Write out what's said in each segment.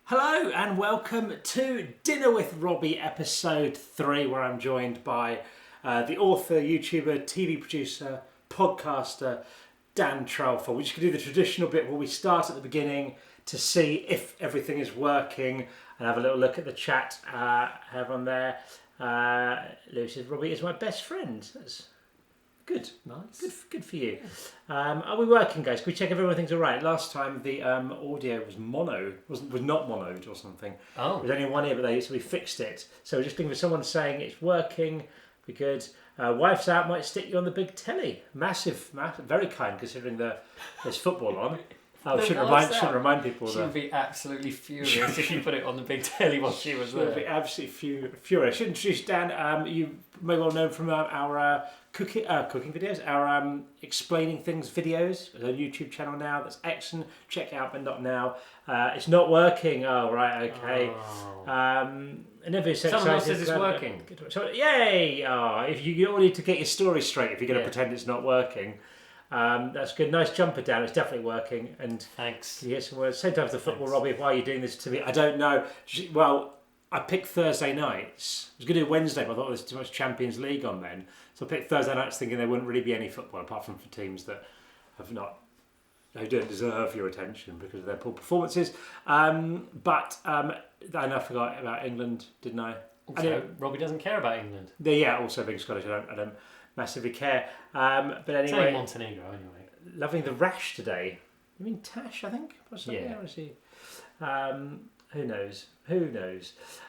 Hello and welcome to Dinner with Robbie episode 3, where I'm joined by the author, YouTuber, TV producer, podcaster Dan Trelfer. We're just going to do the traditional bit where we start at the beginning to see if everything is working and have a little look at the chat. Have on there. Lou says Robbie is my best friend. That's good. Nice. Good for you. Are we working, guys? Can we check if everything's all right? Last time the audio was mono, was not monoed or something. Oh. There's only one ear, so we fixed it. So we're just looking for someone saying it's working. Be good. Wife's out, might stick you on the big telly. Massive, very kind considering there's football on. I shouldn't remind people She that. would be absolutely furious if you put it on the big telly while she was there. She would be absolutely furious. I should introduce Dan. You may well know from our cooking videos, our explaining things videos. There's a YouTube channel now that's excellent. Check it out, but not now. It's not working. Oh, right, okay. Someone else says it's working. So, yay! Oh, if you all need to get your story straight if you're going to pretend it's not working. That's good. Nice jumper, Dan. It's definitely working. And thanks. Can you hear some words? Same time as the football, Robbie. Why are you doing this to me? I don't know. Well, I picked Thursday nights. I was going to do Wednesday, but I thought there was too much Champions League on then. So I picked Thursday nights thinking there wouldn't really be any football apart from for teams that who don't deserve your attention because of their poor performances. But I forgot about England, didn't I? Also, Robbie doesn't care about England. Yeah, also being Scottish, I don't massively care. But anyway, it's only Montenegro anyway. Loving the rash today. You mean Tash, I think? Yeah. Who knows?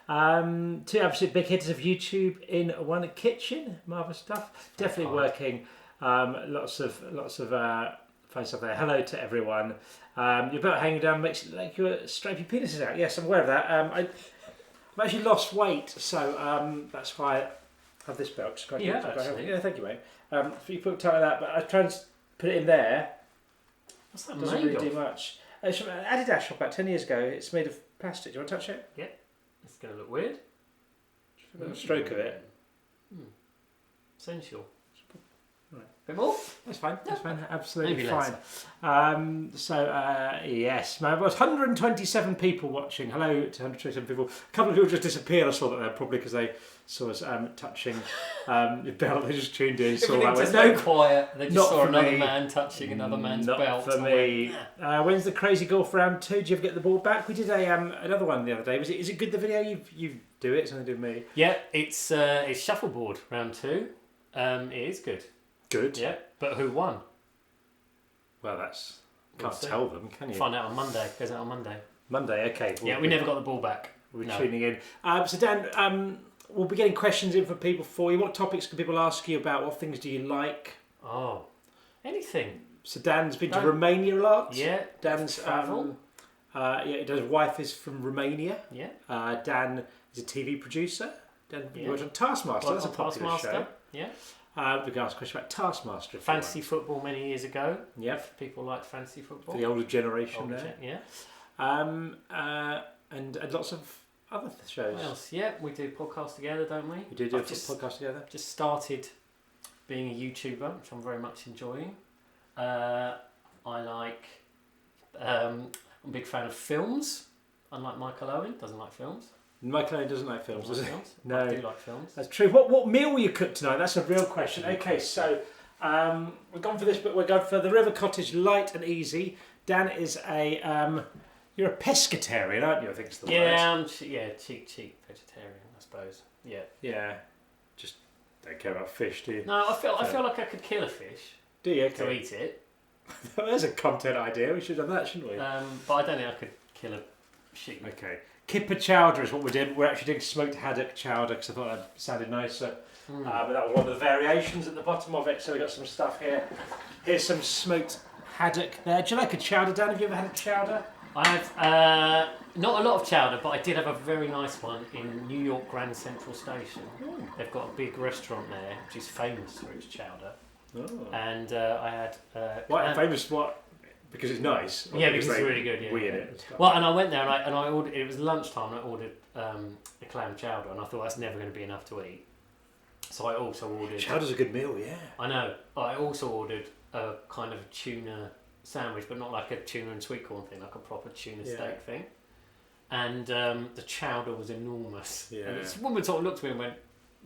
2 absolute big hitters of YouTube in one kitchen. Marvellous stuff. Definitely working. Lots of fun stuff there. Hello to everyone. Your belt hanging down makes it like you're striping penises out. Yes, I'm aware of that. I've actually lost weight, so that's why I have this belt. Yeah, actually. Yeah, thank you, mate. You put tight like that, but I try and put it in there. What's that Doesn't made really of? do much. It's from an Adidas shop about 10 years ago. It's made of plastic. Do you want to touch it? Yeah. It's going to look weird. Just a little stroke of it. Sensual. Right. Bit more? That's fine. That's fine. Absolutely Maybe fine. Yes, man. There was 127 people watching. Hello to 127 people. A couple of people just disappeared. I saw that there probably because they saw us touching the belt. They just tuned in. Saw that. Just no quiet. They just saw another man touching another man's not belt. Not for me. When's the crazy golf round 2? Did you ever get the ball back? We did another one the other day. Is it good? The video you do it. It's something to do with me. Yeah, it's shuffleboard round 2. It is good. Good. Yeah, but who won? Well, can't tell them, can you? Find out on Monday. Goes out on Monday. Monday, okay. We never got the ball back. We're tuning in. So Dan, we'll be getting questions in from people for you. What topics can people ask you about? What things do you like? Oh, anything. So Dan's been to Romania a lot. Yeah. Dan's travel. His wife is from Romania. Yeah. Dan is a TV producer. Dan worked on Taskmaster. That's a popular show. Yeah. We can ask a question about Taskmaster. Fantasy football many years ago. Yep. If people like fantasy football. For the older generation there. Yeah. And lots of other shows. What else? Yeah, we do podcasts together, don't we? We do a podcast together. Just started being a YouTuber, which I'm very much enjoying. I'm a big fan of films. Unlike Michael Owen, doesn't like films. Michael Owen doesn't like films, does he? No. I do like films. That's true. What meal will you cook tonight? That's a real question. Okay, so we've gone for this, but we're going for the River Cottage light and easy. Dan is you're a pescatarian, aren't you? I think it's the word. Cheap vegetarian, I suppose. Yeah. Yeah. Just don't care about fish, do you? No, I feel like I could kill a fish. Do you? To eat it. There's a content idea. We should have done that, shouldn't we? But I don't think I could kill a sheep. Okay. Kipper chowder is what we're doing. We're actually doing smoked haddock chowder because I thought that sounded nicer. But that was one of the variations at the bottom of it. So we've got some stuff here. Here's some smoked haddock there. Do you like a chowder, Dan? Have you ever had a chowder? I have not a lot of chowder, but I did have a very nice one in New York Grand Central Station. They've got a big restaurant there, which is famous for its chowder. Oh. And I had... famous what? Because it's nice? Yeah, because it's really good. Yeah, we in it. Well, and I went there and I ordered... It was lunchtime and I ordered a clam chowder and I thought that's never going to be enough to eat. So I also ordered... Chowder's a good meal, yeah. I know. I also ordered a kind of tuna sandwich, but not like a tuna and sweet corn thing, like a proper tuna steak thing. and the chowder was enormous. Yeah. And this woman sort of looked at me and went,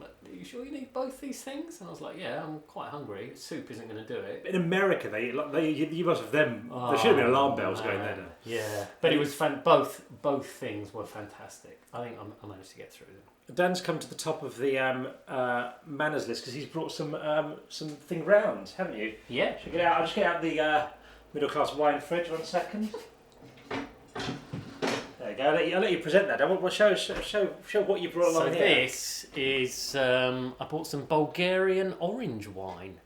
"Are you sure you need both these things?" And I was like, "Yeah, I'm quite hungry. Soup isn't going to do it." In America, you must have them. There should have been alarm bells going there. Yeah, but it was both things were fantastic. I think I managed to get through them. Dan's come to the top of the manners list because he's brought some thing round, haven't you? Yeah. Check it out. I'll just get out the middle class wine fridge. 1 second. There you go. I'll let you present that. Show what you brought along So here. this is I bought some Bulgarian orange wine.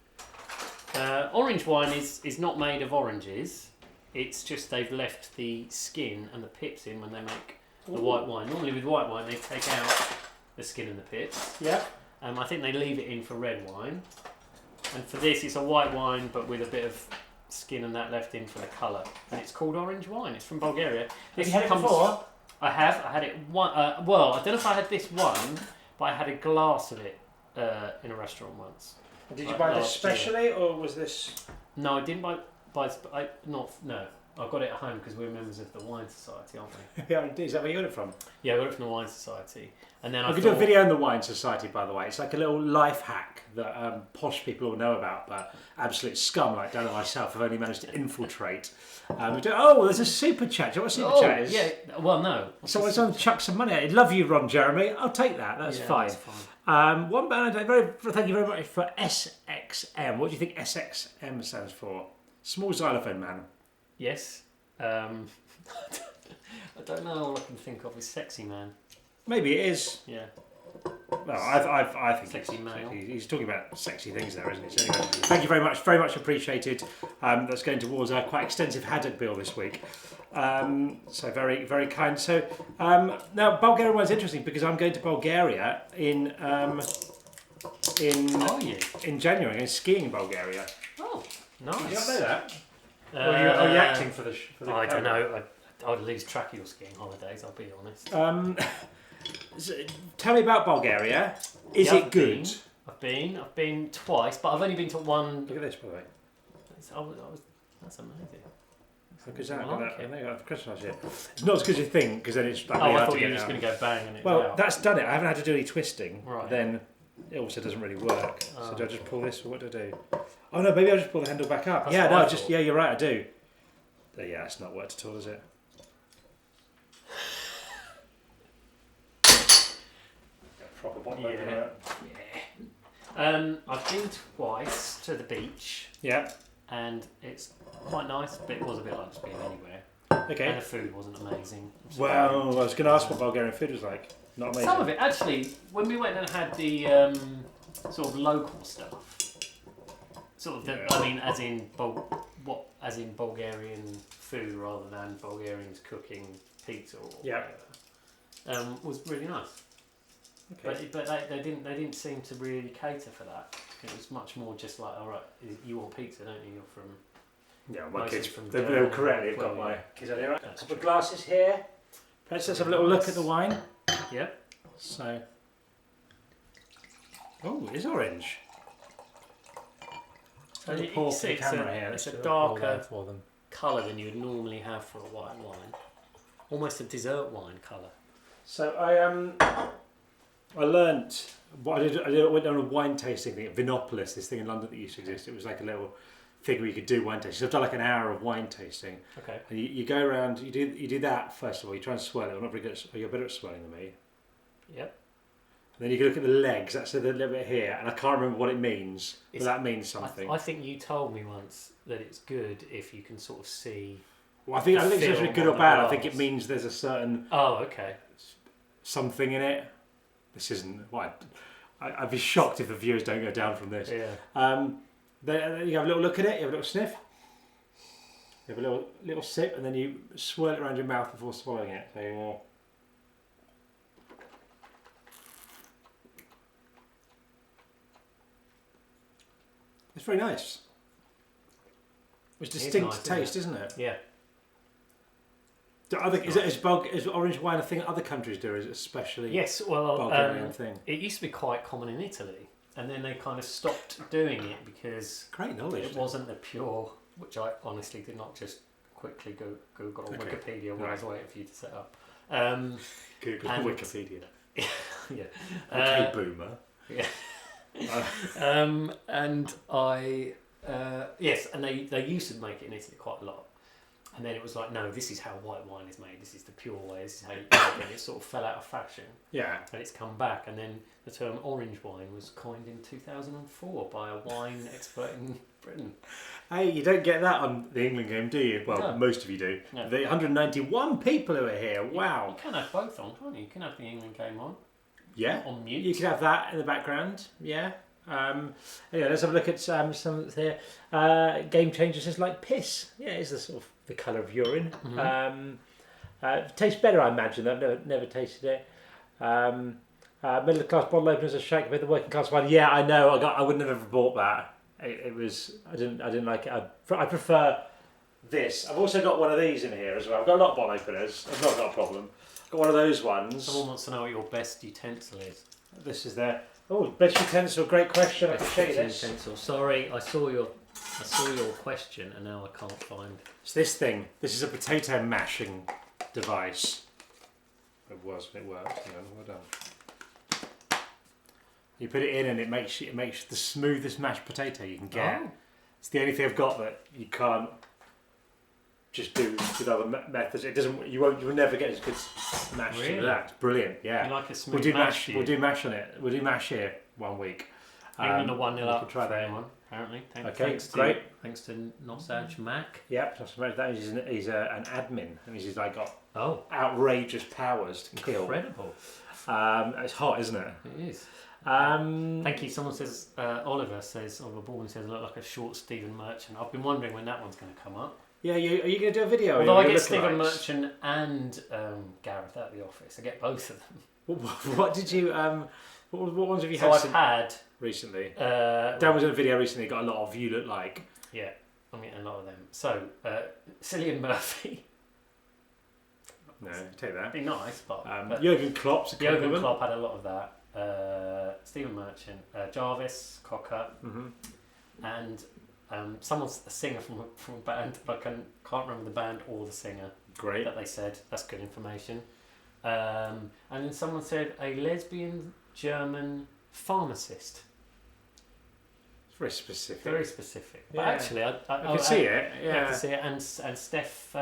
Orange wine is not made of oranges. It's just they've left the skin and the pips in when they make the white wine. Normally with white wine they take out the skin and the pips. Yeah. I think they leave it in for red wine. And for this it's a white wine but with a bit of skin and that left in for the colour. And it's called orange wine. It's from Bulgaria. Have you had it before? I have. I had it one. Well, I don't know if I had this one, but I had a glass of it in a restaurant once. Did you buy this specially, or was this? No, I didn't buy. No, I got it at home because we're members of the Wine Society, aren't we? Yeah, is that where you got it from? Yeah, I got it from the Wine Society, and then I could do a video on the Wine Society, by the way. It's like a little life hack that posh people all know about, but absolute scum like Dan and myself have only managed to infiltrate. There's a super chat. Do you know what a super chat is? Yeah. Well, no. Someone's chucked some money at it. Love you, Ron Jeremy. I'll take that. That's fine. That's fine. One band. Thank you very much for SXM. What do you think SXM stands for? Small xylophone man. Yes. I don't know. All I can think of is sexy man. Maybe it is. Yeah. Well, I think Sexy male. He's talking about sexy things there, isn't he? So anyway, thank you very much appreciated. That's going towards a quite extensive Haddock bill this week. So very, very kind. So now Bulgarian wine's interesting because I'm going to Bulgaria in January. I'm going skiing in Bulgaria. Oh, nice. Did you not know that? Are you acting for the I don't know. I'd lose track of your skiing holidays, I'll be honest. So, tell me about Bulgaria. Is it good? I've been twice, but I've only been to one. Look at this, by the way. That's amazing. How good is that? I like I got for Christmas last year. It's not as good as you think, because then it's like. I thought you were just going to go bang and it. Well, that's done it. I haven't had to do any twisting. Right. Then it also doesn't really work. So do I just pull this, or what do I do? Oh no, maybe I'll just pull the handle back up. That's you're right, I do. Yeah, it's not worked at all, is it? Proper bottom Yeah. I've been twice to the beach. Yeah. And it's quite nice, but it was a bit like just being anywhere. Okay. And the food wasn't amazing. Well, I was going to ask what Bulgarian food was like. Not amazing. Some of it, actually, when we went and had the sort of local stuff, sort of, I mean, as in Bulgarian food rather than Bulgarians cooking pizza or whatever, was really nice. Okay. But they didn't seem to really cater for that. It was much more just like, all right, you want pizza, don't you? You're from. Yeah, my kids. From They're correct. They've got my kids on here. Right? A couple of glasses here. Let's have a little look at the wine. Yep. So. Oh, it is orange. So you can see it's a darker colour than you would normally have for a white wine. Almost a dessert wine colour. So I learnt what I did. I went on a wine tasting thing at Vinopolis, this thing in London that used to exist. It was like a little thing where you could do wine tasting. So I've done like an hour of wine tasting. Okay. And you go around. You do that first of all. You try and swirl it. I'm not very good at. You're better at swirling than me. Yep. And then you can look at the legs. That's a little bit here, and I can't remember what it means. But that means something. I think you told me once that it's good if you can sort of see. Well, I think it's actually good or bad. I think it means there's a certain. Oh, okay. Something in it. This isn't. Well, I'd be shocked if the viewers don't go down from this. Yeah. Then you have a little look at it. You have a little sniff. You have a little sip, and then you swirl it around your mouth before swallowing it. So. It's very nice. It's distinct nice, taste, isn't it? Yeah. Is orange wine a thing other countries do? Or is it especially Bulgarian thing? It used to be quite common in Italy, and then they kind of stopped doing it because great knowledge. It wasn't the pure, which I honestly did not just quickly Google or Wikipedia when I was waiting for you to set up. Google and- Wikipedia. Yeah. Okay, boomer. Yeah. And I yes, and they used to make it in Italy quite a lot, and then it was like, no, this is how white wine is made. This is the pure way. This is how you make it. And it sort of fell out of fashion, Yeah. and it's come back. And then the term orange wine was coined in 2004 by a wine expert in Britain. Hey, you don't get that on the England game, do you? Well, No. most of you do. No. The 191 people who are here. Wow. You can have both on, can't you? You can have the England game on. Yeah. On mute. You could have that in the background. Yeah. Anyway, let's have a look at some here. Game changers is like piss. Yeah, it's the sort of the colour of urine. Tastes better, I imagine. I've never tasted it. Middle class bottle openers are shaken with the working class one. Yeah, I know. I would never have bought that. It was. I didn't like it. I prefer this. I've also got one of these in here as well. I've got a lot of bottle openers. I've not got a problem. I've got one of those ones. Someone wants to know what your best utensil is. This is there. Oh, best utensil. Great question. I can show you this. Utensil. Sorry, I saw your question and now I can't find. It's this thing. This is a potato mashing device. It worked. Hang on, well done. You put it in and it makes the smoothest mashed potato you can get. Oh. It's the only thing I've got that you can't just do with other methods. It doesn't. You will never get as good mash Really? as that. It's brilliant. Yeah. You like a smooth We'll do mash? We'll do mash on it. We'll do mash here one week. England are 1-0 we up. can try that. One, apparently. Okay, great. Thanks to Nosage Mac. Yep. That he's an admin and he's like got Oh, outrageous powers to kill. incredible! It's hot, isn't it? It is. Um, Thank you. Someone says, Oliver Baldwin says, look like a short Stephen Merchant. I've been wondering when that one's going to come up. Yeah, are you going to do a video? Although I Your get Stephen lookalikes? Merchant and Gareth at the office. I get both of them. What did you? What ones have you So had I've had. recently? Dan was in a video recently. Got a lot of you look like. Yeah, I'm getting a lot of them. So Cillian Murphy. No, take that. Be nice, but Jurgen Klopp's a Jurgen compliment. Klopp had a lot of that. Stephen Merchant, Jarvis, Cocker, and someone's a singer from a band, but I can't remember the band or the singer. Great. That they said. That's good information. And then someone said a lesbian German pharmacist. It's very specific. Very specific. But Yeah. actually, I can see it. I Yeah. can see it. And Steph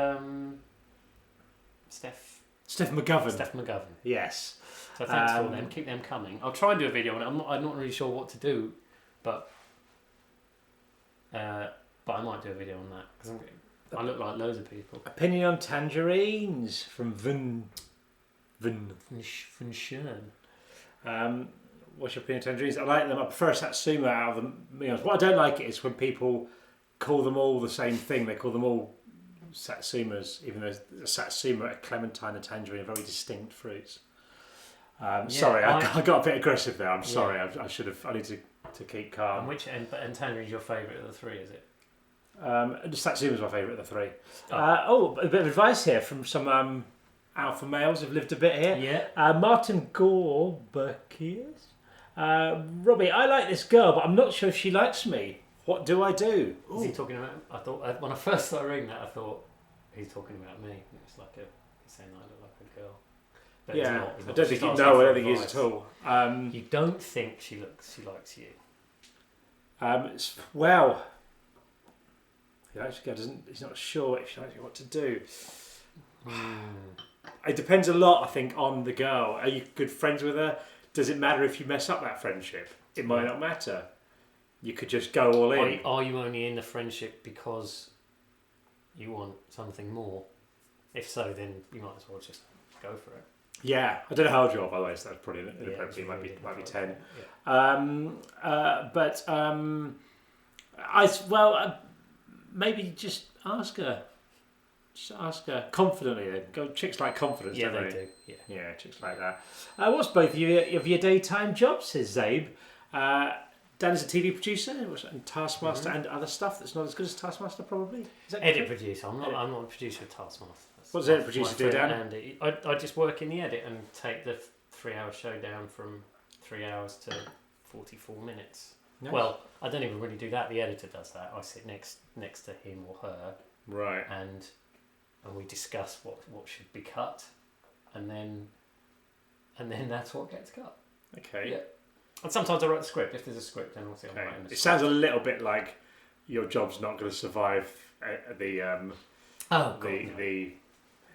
McGovern. Steph McGovern. Yes. So thanks for them. Keep them coming. I'll try and do a video on it. I'm not really sure what to do, but I might do a video on that because I look like loads of people. Opinion on tangerines from Vun. Von Schön. What's your opinion on tangerines? I like them. I prefer Satsuma out of them. What I don't like is when people call them all the same thing. They call them all Satsumas, even though a Satsuma, a clementine, a tangerine are very distinct fruits. Sorry, I got a bit aggressive there. I'm sorry. I should have. I need to keep calm. And tangerine's your favourite of the three, is it? Satsuma's my favourite of the three. A bit of advice here from some alpha males who've lived a bit here. Yeah. Martin Gorbakius. Robbie, I like this girl, but I'm not sure if she likes me. What do I do? Ooh. Is he talking about? I thought when I first started reading that, I thought he's talking about me. It's like he's saying I look like a girl. But Yeah, he's not. I don't think She's no, I don't asking think for he is at all. You don't think she likes you? Well, he actually doesn't. He's not sure if she likes what to do. It depends a lot, I think, on the girl. Are you good friends with her? Does it matter if you mess up that friendship? It might not matter. You could just go all in. Are you only in the friendship because you want something more? If so, then you might as well just go for it. Yeah, I don't know how old you are, by the way, so that's probably inappropriate. Really might be 10. Yeah. Maybe just ask her. Just ask her confidently. Then go. Chicks like confidence, Yeah, don't they they? do. Yeah, chicks like that. What's both of your daytime jobs? Says Zabe. Dan is a TV producer and Taskmaster and other stuff that's not as good as Taskmaster, probably. Is that Edit producer. I'm not a producer of Taskmaster. What does edit producer do, Dan? Andy. I just work in the edit and take the 3-hour show down from 3 hours to 44 minutes. Nice. Well, I don't even really do that. The editor does that. I sit next to him or her, Right. and we discuss what should be cut. and then that's what gets cut. Okay. Yeah. And sometimes I write the script. If there's a script, then obviously I'm Okay. writing the It script. sounds a little bit like your job's not going to survive the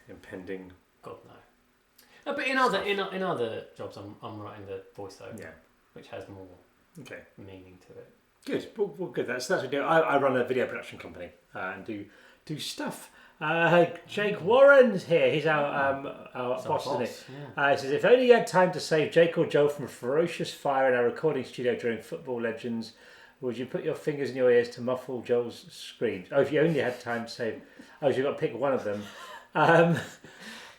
impending. God no. No, but in other jobs, I'm writing the voiceover, which has more meaning to it. Good. Well, good. That's what we do. I run a video production company and do stuff. Jake Warren's here. He's our boss, isn't he? Yeah. He says, if only you had time to save Jake or Joel from a ferocious fire in our recording studio during Football Legends, would you put your fingers in your ears to muffle Joel's screams? Oh, if you only had time to save... Oh, you've got to pick one of them.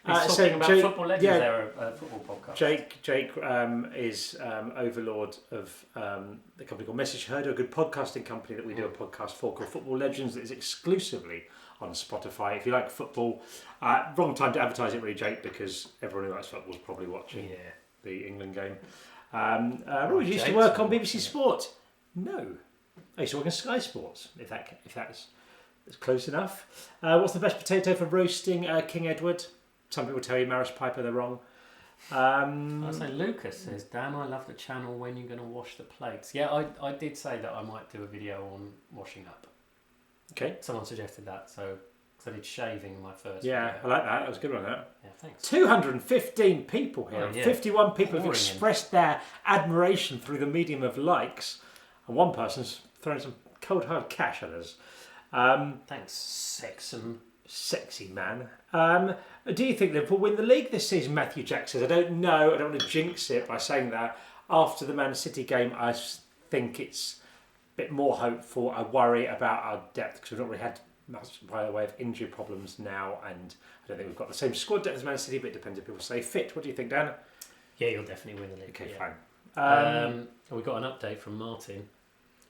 He's talking about Football Legends. Yeah, they're a football podcast. Jake is overlord of the company called Message Herder, a good podcasting company that we do a podcast for called Football Legends that is exclusively on Spotify. If you like football, wrong time to advertise it really, Jake, because everyone who likes football is probably watching the England game. Robbie used to work on BBC Sport. No, I used to work on Sky Sports. If that's close enough. What's the best potato for roasting King Edward? Some people tell you Maris Piper, they're wrong. I say Lucas says, "Dan, I love the channel. When you're going to wash the plates?" Yeah, I did say that I might do a video on washing up. Okay. Someone suggested that, so because I did shaving in my first. Yeah, video. I like that. That was a good one. That. Yeah, thanks. 215 people here. Oh, yeah. 51 people have expressed their admiration through the medium of likes, and one person's throwing some cold hard cash at us. Thanks, Sexy man. Do you think Liverpool win the league this season? Matthew Jack says. I don't know. I don't want to jinx it by saying that. After the Man City game, I think it's a bit more hopeful. I worry about our depth because we've not really had much by the way of injury problems now, and I don't think we've got the same squad depth as Man City, but it depends if people stay fit. What do you think, Dan? Yeah, you'll definitely win the league. Okay, yeah. fine. We got an update from Martin.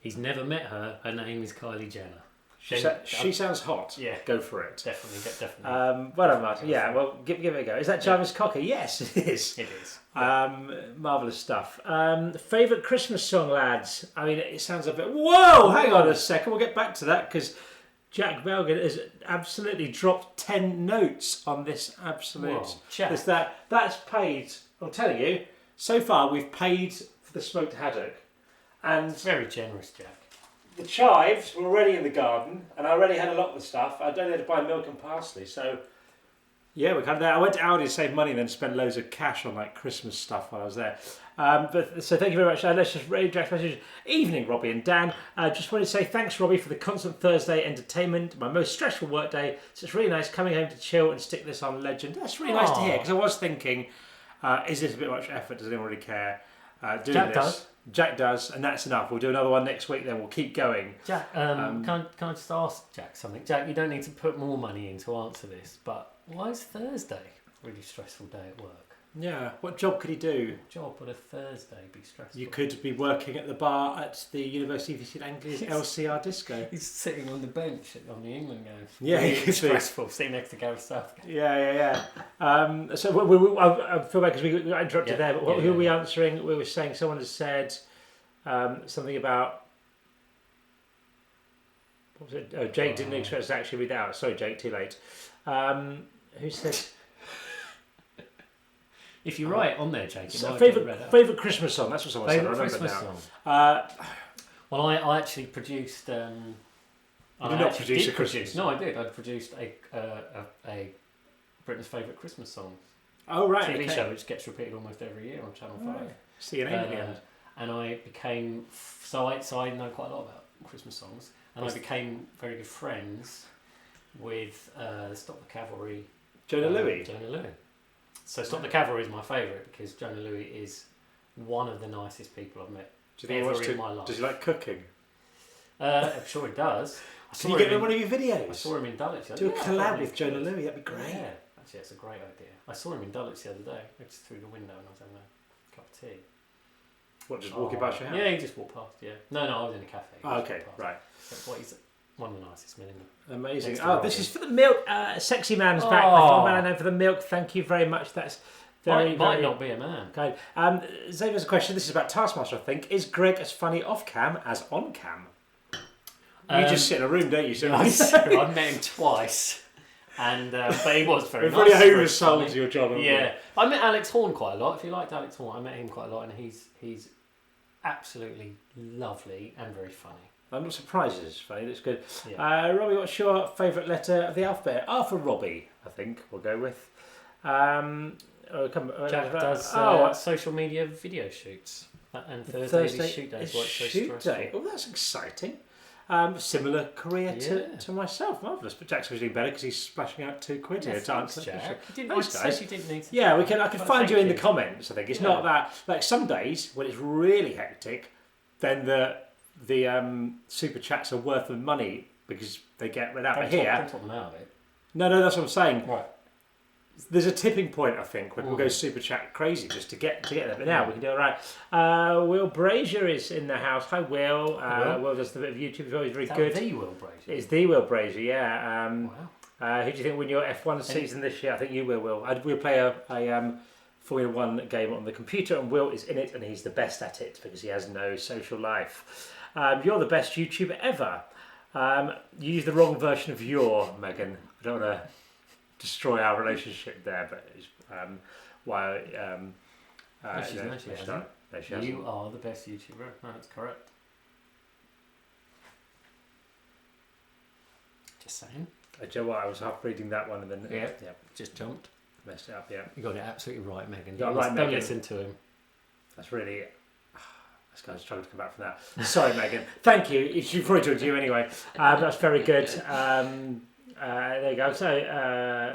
He's never met her. Her name is Kylie Jenner. She sounds hot. Yeah, go for it. Definitely. Well done, Martin. Yeah, well, give it a go. Is that Jarvis Cocker? Yes, it is. It is. Marvellous stuff. Favourite Christmas song, lads? I mean, it sounds a bit... Whoa! Hang on a second. We'll get back to that because Jack Belgan has absolutely dropped 10 notes on this absolute... That's paid. I'll tell you, so far we've paid for the smoked haddock. And it's very generous, Jack. The chives were already in the garden, and I already had a lot of the stuff. I don't need to buy milk and parsley, so yeah, we're kind of there. I went to Aldi to save money and then spent loads of cash on like Christmas stuff while I was there. So thank you very much. Let's just read Jack's message. Evening, Robbie and Dan. Just wanted to say thanks, Robbie, for the constant Thursday entertainment. My most stressful work day. So it's really nice coming home to chill and stick this on Legend. That's really nice to hear because I was thinking, is this a bit much effort? Does anyone really care? Jack does, and that's enough. We'll do another one next week, then we'll keep going. Jack, can I just ask Jack something? Jack, you don't need to put more money in to answer this, but why is Thursday a really stressful day at work? Yeah, what job could he do? What job would a Thursday be stressful? You could be working at the bar at the University of St Anglia's LCR Disco. He's sitting on the bench on the England game. Yeah, really stressful, sitting next to Gareth Southgate. Yeah. So I feel bad because we got interrupted there, but who were we answering? We were saying someone has said something about... What was it? Oh, Jake didn't expect us to actually read out. Sorry, Jake, too late. Who said... If you write on there, Jake, favourite Christmas song. That's what someone said. I remember Christmas now. Song. Well, I actually produced. You did not produce a Christmas song? No, I did. I produced a Britain's favourite Christmas songs. Oh right, TV show which gets repeated almost every year on Channel 5. Right. See your name at the end. And I became so I know quite a lot about Christmas songs, and I became very good friends with Stop the Cavalry. Jonah Louis. So Stop the Cavalry is my favourite because Jonah Louis is one of the nicest people I've met ever in my life. Does he like cooking? I'm sure he does. Can you get him in one of your videos? I saw him in Dulwich. Do a collab with Jonah Louis, that'd be great. Yeah, actually that's a great idea. I saw him in Dulwich the other day. I just through the window and I was having a cup of tea. What, just walking past your house? Yeah, he just walked past, yeah. No, I was in a cafe. Oh, okay, right. He's one of the nicest men in the... Amazing. This is for the milk. Sexy man's back. My man for the milk. Thank you very much. That's very might not be a man. Kind. Xavier's a question. This is about Taskmaster, I think. Is Greg as funny off cam as on cam? You just sit in a room, don't you? So I've met him twice, And but he was very We've nice. really oversold your job. Yeah, I met Alex Horn quite a lot. If you liked Alex Horn, I met him quite a lot, and he's absolutely lovely and very funny. I'm not surprised it's funny. That's good. Yeah. Robbie, what's your favourite letter of the alphabet? For Robbie, I think we'll go with. Jack does social media video shoots, and Thursdays is shoot days. Shoot day. Oh, that's exciting. Similar career to myself. Marvellous. But Jack's doing better because he's splashing out £2 here. Thanks, Jack. Thanks, guys. You didn't need to. Yeah, I can find you in the comments. I think it's not that. Like some days when it's really hectic, then the super chats are worth the money because they get read out. But here, don't talk them out of it. No, that's what I'm saying. Right. There's a tipping point, I think, when we'll go super chat crazy just to get there. But now we can do it right. Will Brazier is in the house. Hi, Will. Will does a bit of YouTube as well. He's very good. The Will Brazier. It's the Will Brazier, yeah. Wow. Who do you think will win your F1 season this year? I think you will. We'll play a Formula 1 game on the computer, and Will is in it, and he's the best at it because he has no social life. You're the best YouTuber ever. You used the wrong version of your, Megan. I don't want to destroy our relationship there, but why? She hasn't. You are the best YouTuber. No, that's correct. Just saying. Do you know what? I was half reading that one and then just jumped. Messed it up. Yeah, you got it absolutely right, Megan. Don't listen to him. That's really. This guy's struggling to come back from that. Sorry, Megan. Thank you. You've probably talked to you anyway. That's very good. There you go. So,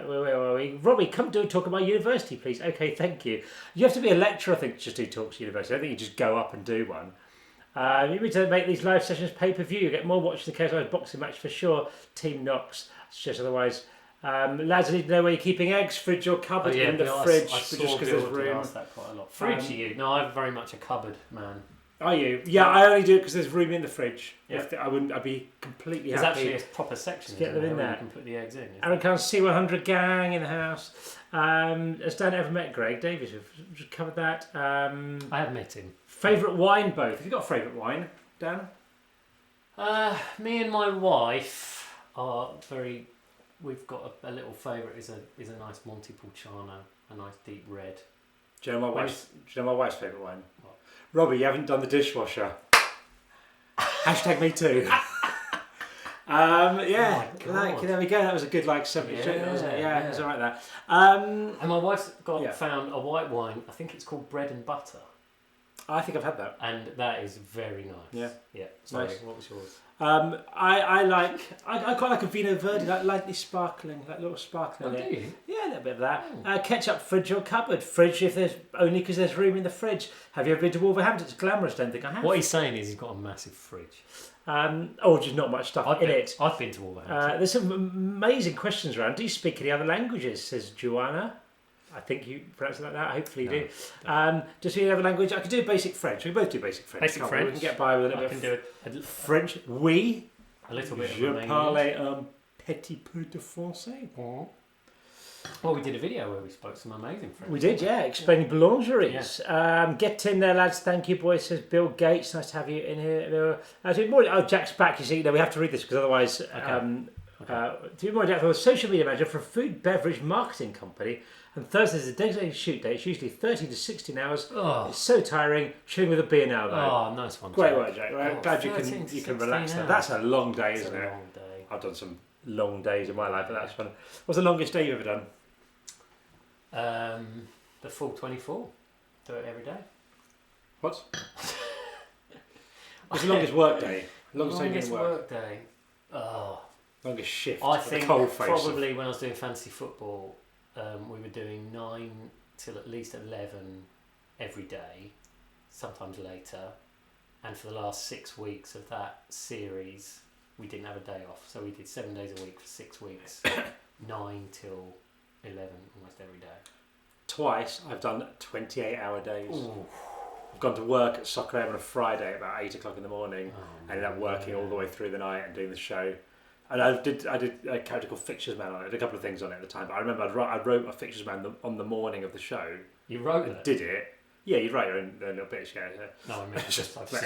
where are we? Robbie, come talk about university, please. Okay, thank you. You have to be a lecturer, I think, to just do talks at university. I think you just go up and do one. You need to make these live sessions pay-per-view. You get more watches than KSI's boxing match for sure. Team Knox. Just otherwise. Lads, I need to know where you're keeping eggs, fridge or cupboard in the fridge. I saw just because there's room. Asked that quite a lot. Fridge, you? No, I'm very much a cupboard man. Are you? Yeah, I only do it because there's room in the fridge. Yeah. I'd be completely happy. There's actually a proper section. Get them in there. You can put the eggs in. Aaron Khan's C100 gang in the house. Has Dan ever met Greg Davies? We've just covered that. I have met him. Favourite wine, both. Have you got a favourite wine, Dan? Me and my wife are very. We've got a little favourite. Is a nice Montepulciano, a nice deep red. Do you know my wife's favourite wine? What? Robbie, you haven't done the dishwasher. Hashtag me too. There we go. That was a good subject joke, wasn't it? Yeah, it was alright that. And my wife's found a white wine. I think it's called Bread and Butter. I think I've had that. And that is very nice. Yeah. Yeah. Sorry, nice. What was yours? I quite like a Vino Verde, lightly sparkling, little sparkling. Oh, do you? Yeah, a little bit of that. Ketchup, fridge or cupboard? Fridge if there's only because there's room in the fridge. Have you ever been to Wolverhampton? It's glamorous. Don't think I have. What he's saying is he's got a massive fridge. Just not much stuff in it. I've been to Wolverhampton. There's some amazing questions around. Do you speak any other languages? Says Joanna. I think you pronounce it like that. Hopefully you do. Just any other language? I could do basic French. We both do basic French. Basic French. We can get by with a little bit of French. Oui. A little bit Je of Romanian. parle un petit peu de français. Well, we did a video where we spoke some amazing French. We did, yeah. Explaining boulangeries. Yeah. Get in there, lads. Thank you, boys. Says Bill Gates. Nice to have you in here. Jack's back. You see, we have to read this because otherwise. To be more depth, I'm a social media manager for a food beverage marketing company. And Thursday is a designated shoot day. It's usually 30 to 16 hours. Oh. It's so tiring. Chilling with a beer now, though. Oh, nice one, Great work, Jack. Well, glad you can relax. That's a long day, isn't it? Long day. I've done some long days in my life, but that's fun. What's the longest day you've ever done? The full 24. Do it every day. What? What's the longest work day? Longest work day. Oh. Longest shift. I think probably when I was doing fantasy football. We were doing 9 till at least 11 every day, sometimes later. And for the last 6 weeks of that series, we didn't have a day off. So we did 7 days a week for 6 weeks, 9 till 11 almost every day. Twice I've done 28-hour days. Ooh. I've gone to work at Soccer AM on a Friday at about 8 o'clock in the morning. Ended up working all the way through the night and doing the show. And I did a character called Fixtures Man on it. I did a couple of things on it at the time. But I remember I wrote a Fixtures Man on the morning of the show. You wrote it? Did it. Yeah, you'd write your own little bits, yeah. No, I mean, it's just like we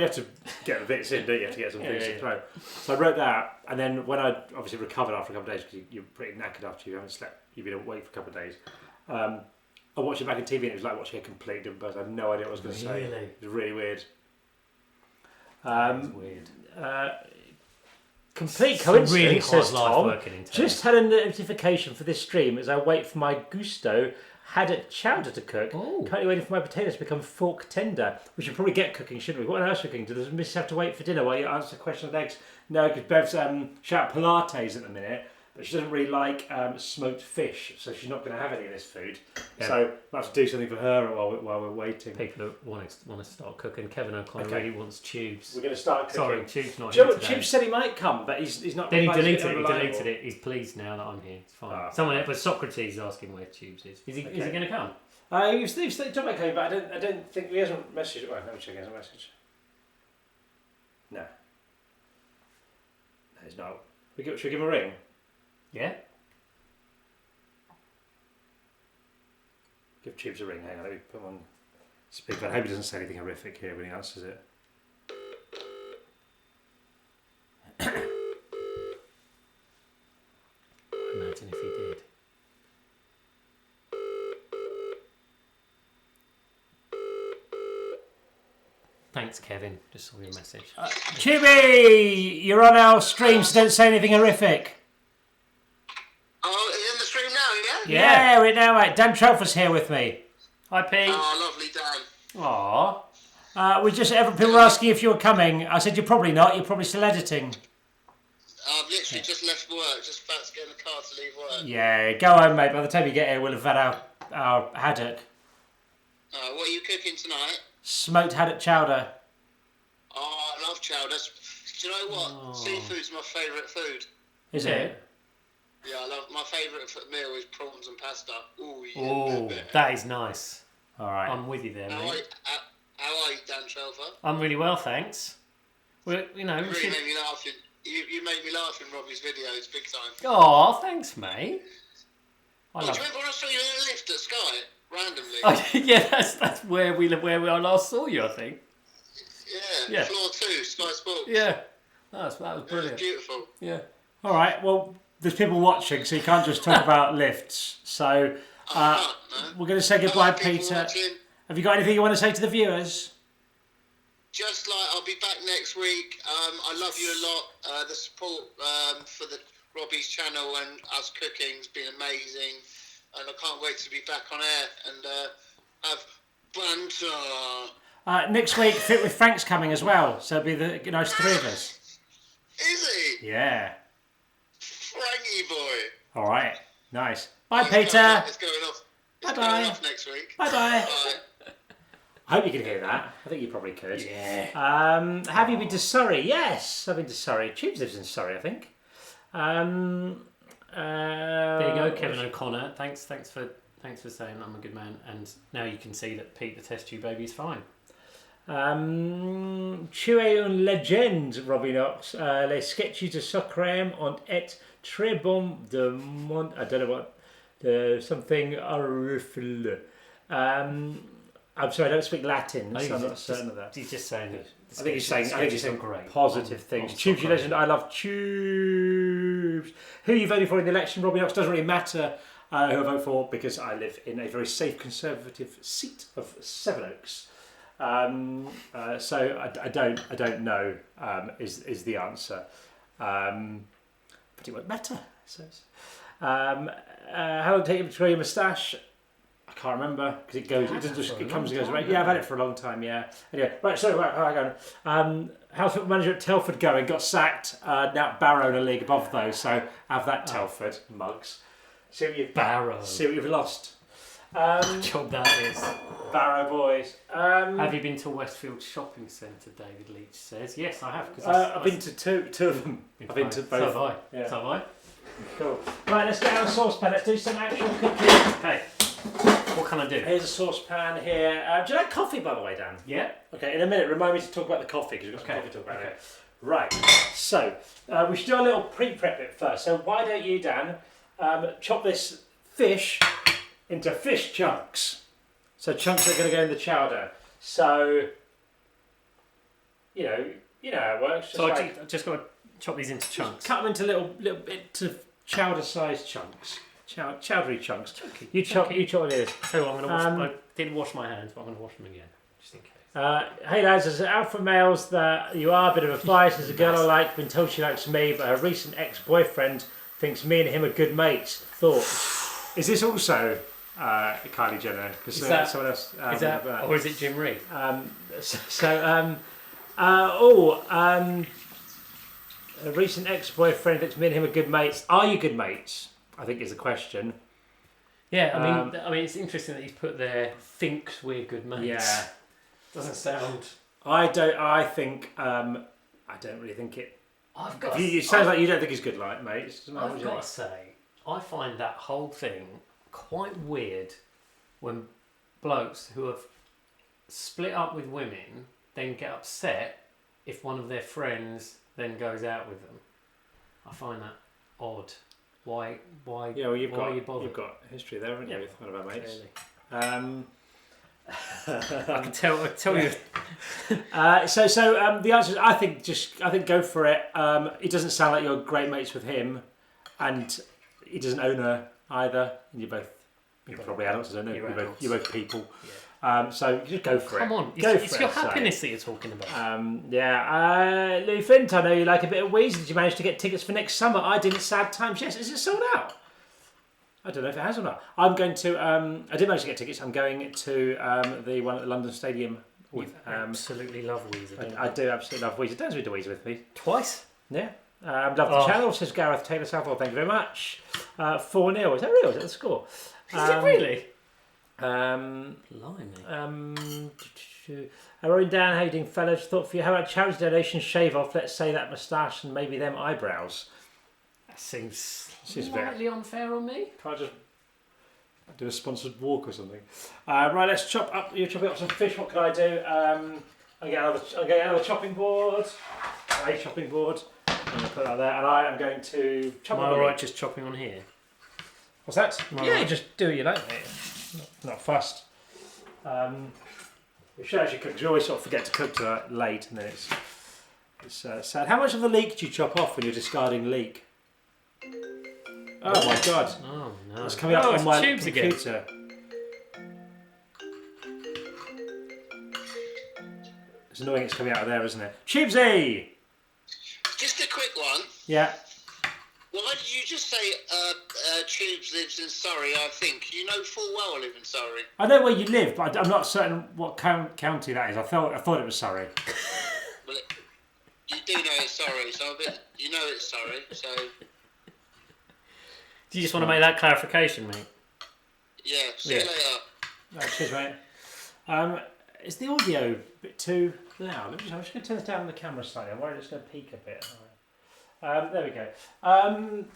have to get the bits in, don't you? You have to get some things to throw. So I wrote that, and then when I obviously recovered after a couple of days, because you're pretty knackered after you haven't slept, you've been awake for a couple of days. I watched it back on TV, and it was like watching a complete different person. I had no idea what I was going to say. It was really weird. Complete coincidence, really says Tom. Just had a notification for this stream as I wait for my gusto Haddock chowder to cook. Ooh. Currently waiting for my potatoes to become fork tender. We should probably get cooking, shouldn't we? What else are we cooking? Does Mrs. have to wait for dinner while you answer the question of eggs? No, because Bev's shout Pilates at the minute, but she doesn't really like smoked fish, so she's not going to have any of this food. Yeah. So we'll have to do something for her while we're waiting. People that want to start cooking. Kevin O'Connor really wants Tubes. We're going to start cooking. Sorry, Tubes not here today. Tubes said he might come, but he's not. Then he deleted it. He's pleased now that I'm here. It's fine. Someone, but Socrates is asking where Tubes is. Is he going to come? He's talking about coming, but I don't think he hasn't messaged. Well, let me check his message. No, he's not. Should we give him a ring? Yeah. Give Tubes a ring. Hang on, let me put him on speaker. I hope he doesn't say anything horrific here when he answers it. Imagine if he did. Thanks, Kevin. Just saw your message. Tubey, you're on our stream, so don't say anything horrific. Oh, he's in the stream now, yeah? Yeah, we're now, mate. Dan Trelfer's here with me. Hi, Pete. Oh, lovely, Dan. Aww. People were asking if you were coming. I said you're probably not. You're probably still editing. I've literally just left work, just about to get in the car to leave work. Yeah, go home, mate. By the time you get here, we'll have had our haddock. What are you cooking tonight? Smoked haddock chowder. Oh, I love chowder. Do you know what? Oh. Seafood's my favourite food. Is it? Yeah, I love my favourite meal is prawns and pasta. Ooh, yeah. Oh, that is nice. All right. I'm with you there, mate. How are you, Dan Trelfer? I'm really well, thanks. Well, You really made me laugh. You made me laugh in Robbie's videos, big time. Oh, thanks, mate. Do you remember when I saw you in a lift at Sky randomly? Oh, yeah, that's where I last saw you, I think. Yeah. Floor 2, Sky Sports. Yeah, that was brilliant. It was beautiful. Yeah. All right. Well, there's people watching, so you can't just talk about lifts. So we're going to say goodbye, Peter. Watching. Have you got anything you want to say to the viewers? Just like I'll be back next week. I love you a lot. The support for the Robbie's channel and us cooking's been amazing, and I can't wait to be back on air and have banter. Next week, Fit with Frank's coming as well, so it'll be the nice three of us. Is he? Yeah. Frankie boy. All right. Nice. Bye, Peter. It's going off. Bye going off next week. Bye. Bye. I hope you can hear that. I think you probably could. Yeah. Have you been to Surrey? Yes, I've been to Surrey. Tubes lives in Surrey, I think. There you go, Kevin O'Connor. Thanks for saying I'm a good man, and now you can see that Pete the test tube baby is fine. Tu es une légende, Robbie Knox. Les sketches de Socrem ont été très bons de monde. I don't know what. Something horrible. I'm sorry, I don't speak Latin, so I'm not certain of that. He's just saying it. I think he's saying great. Positive things. Tubes, you legend. I love Tubes. Who you voted for in the election, Robbie Knox, doesn't really matter who I vote for because I live in a very safe Conservative seat of Sevenoaks. So I don't know is the answer. But it won't matter. How long did it take you to grow your moustache? I can't remember because it comes and goes. Right? Yeah, I've had it for a long time. Yeah. Anyway, hang on. How's the manager at Telford going? Got sacked. Now Barrow in a league above those. So have that Telford mugs. See what you've lost. Job that is. Barrow boys. Have you been to Westfield Shopping Centre? David Leach says. Yes, I have. I've been to two of them. I've been to both. So have I. Yeah. So have I. Cool. Right, let's get our saucepan. Let's do some actual cooking. Okay. What can I do? Here's a saucepan here. Do you like coffee, by the way, Dan? Yeah. Okay, in a minute, remind me to talk about the coffee, because we've got some coffee to talk about Okay. here. Right, so we should do a little pre-prep bit first. So why don't you, Dan, chop this fish into fish chunks. So chunks are going to go in the chowder. So, you know how it works. So I just got to chop these into chunks. Cut them into little bits of chowder-sized chunks. Chowdery chunks. You chop it is. So I'm going to wash. I didn't wash my hands, but I'm going to wash them again, just in case. Hey lads, as alpha males that you are, a bit of advice. There's a girl I like, been told she likes me, but her recent ex-boyfriend thinks me and him are good mates. Thoughts? Is this also Kylie Jenner? Because someone else. Or is it Jim Reed? A recent ex-boyfriend thinks me and him are good mates. Are you good mates? I think is the question. Yeah, I mean, it's interesting that he's put there. Thinks we're good mates. Yeah, doesn't sound. I don't. I think. I don't really think it. It sounds like you don't think he's good, like mates. I've got to say, I find that whole thing quite weird when blokes who have split up with women then get upset if one of their friends then goes out with them. I find that odd. Why? Yeah, well, why are you bothered? You've got history there, haven't you, with one of our mates? I can tell you. The answer is I think go for it. It doesn't sound like you're great mates with him, and he doesn't own her either. And you're probably adults, I don't know. You're both people. Yeah. So just go for it. Come on, it's your happiness that you're talking about. Louis Flint, I know you like a bit of Weezer. Did you manage to get tickets for next summer? I didn't. Sad times. Yes, is it sold out? I don't know if it has or not. I'm going to. I did manage to get tickets. I'm going to the one at the London Stadium. With absolutely love Weezer. I do absolutely love Weezer. Dan's been to Weezer with me twice. Yeah. Love the channel. Says Gareth Taylor Southall. Thank you very much. 4-0. Is that real? Is that the score? Is it really? Blimey. Rowan Dan, how you doing, fellas? Thought for you. How about charity donation? Shave off. Let's say that moustache and maybe them eyebrows. That seems slightly unfair on me. Can't I just do a sponsored walk or something? Right, let's chop up. You're chopping up some fish. What can I do? I get another chopping board. A chopping board. I'm going to put that there, and I am going to chop. Am I alright just chopping on here? What's that? Yeah, right? Just do what you like, mate. Not fussed. We should actually cook, because we always sort of forget to cook to late, and then it's sad. How much of the leek do you chop off when you're discarding leek? Oh my god. Oh no. It's coming up on my tubes computer. Again. It's annoying it's coming out of there, isn't it? Tubesy! Just a quick one. Yeah. Why did you just say Tubes lives in Surrey, I think? You know full well I live in Surrey. I know where you live, but I'm not certain what county that is. I thought it was Surrey. Well, you do know it's Surrey, so you know it's Surrey, so... Do you just want to make that clarification, mate? Yeah, see you later. Right, cheers, mate. Is the audio a bit too loud? I'm just going to turn this down on the camera slightly. I'm worried it's going to peak a bit. There we go.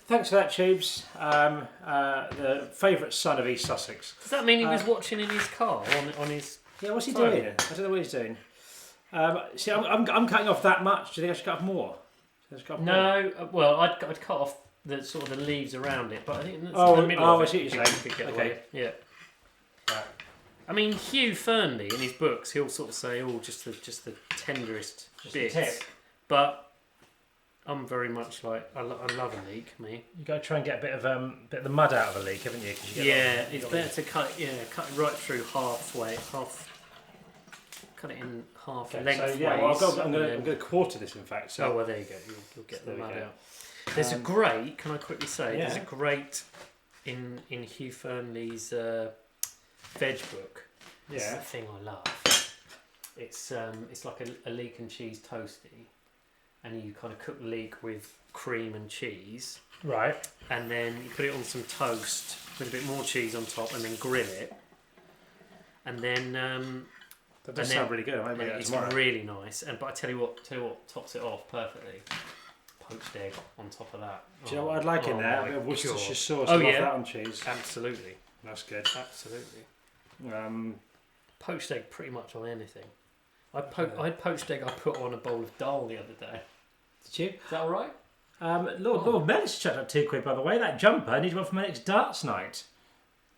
Thanks for that, Tubes. The favourite son of East Sussex. Does that mean he was watching in his car on his? Yeah, what's he doing? I don't know what he's doing. See, I'm cutting off that much. Do you think I should cut off more? No, well, I'd cut off the sort of the leaves around it, but I think that's in the middle of it. I see what you're saying. Okay. Yeah. Right. I mean, Hugh Fernley in his books, he'll sort of say, "Oh, just the tenderest bits," but I'm very much like I love a leek, me. You got to try and get a bit of the mud out of a leek, haven't you? It's better to cut it right through halfway, cut it in half lengthways. So yeah, well, I'm going to quarter this, in fact. So. Oh well, there you go. You'll get the mud out. There's a grate. Can I quickly say? Yeah. There's a grate in Hugh Fernley's veg book. This is the thing I love. It's like a leek and cheese toasty, and you kind of cook the leek with cream and cheese. Right. And then you put it on some toast with a bit more cheese on top, and then grill it. And then that does sound really good. I might make that tomorrow. It's really nice. But I tell you what tops it off perfectly. Poached egg on top of that. Do you know what I'd like in there? A bit of Worcestershire sauce. Oh, yeah. That on cheese. Absolutely. That's good. Absolutely. Poached egg pretty much on anything. I had poached egg I put on a bowl of dal the other day. Did you? Is that all right? Lord Melis chucked up £2, by the way. That jumper, I need one for my next darts night.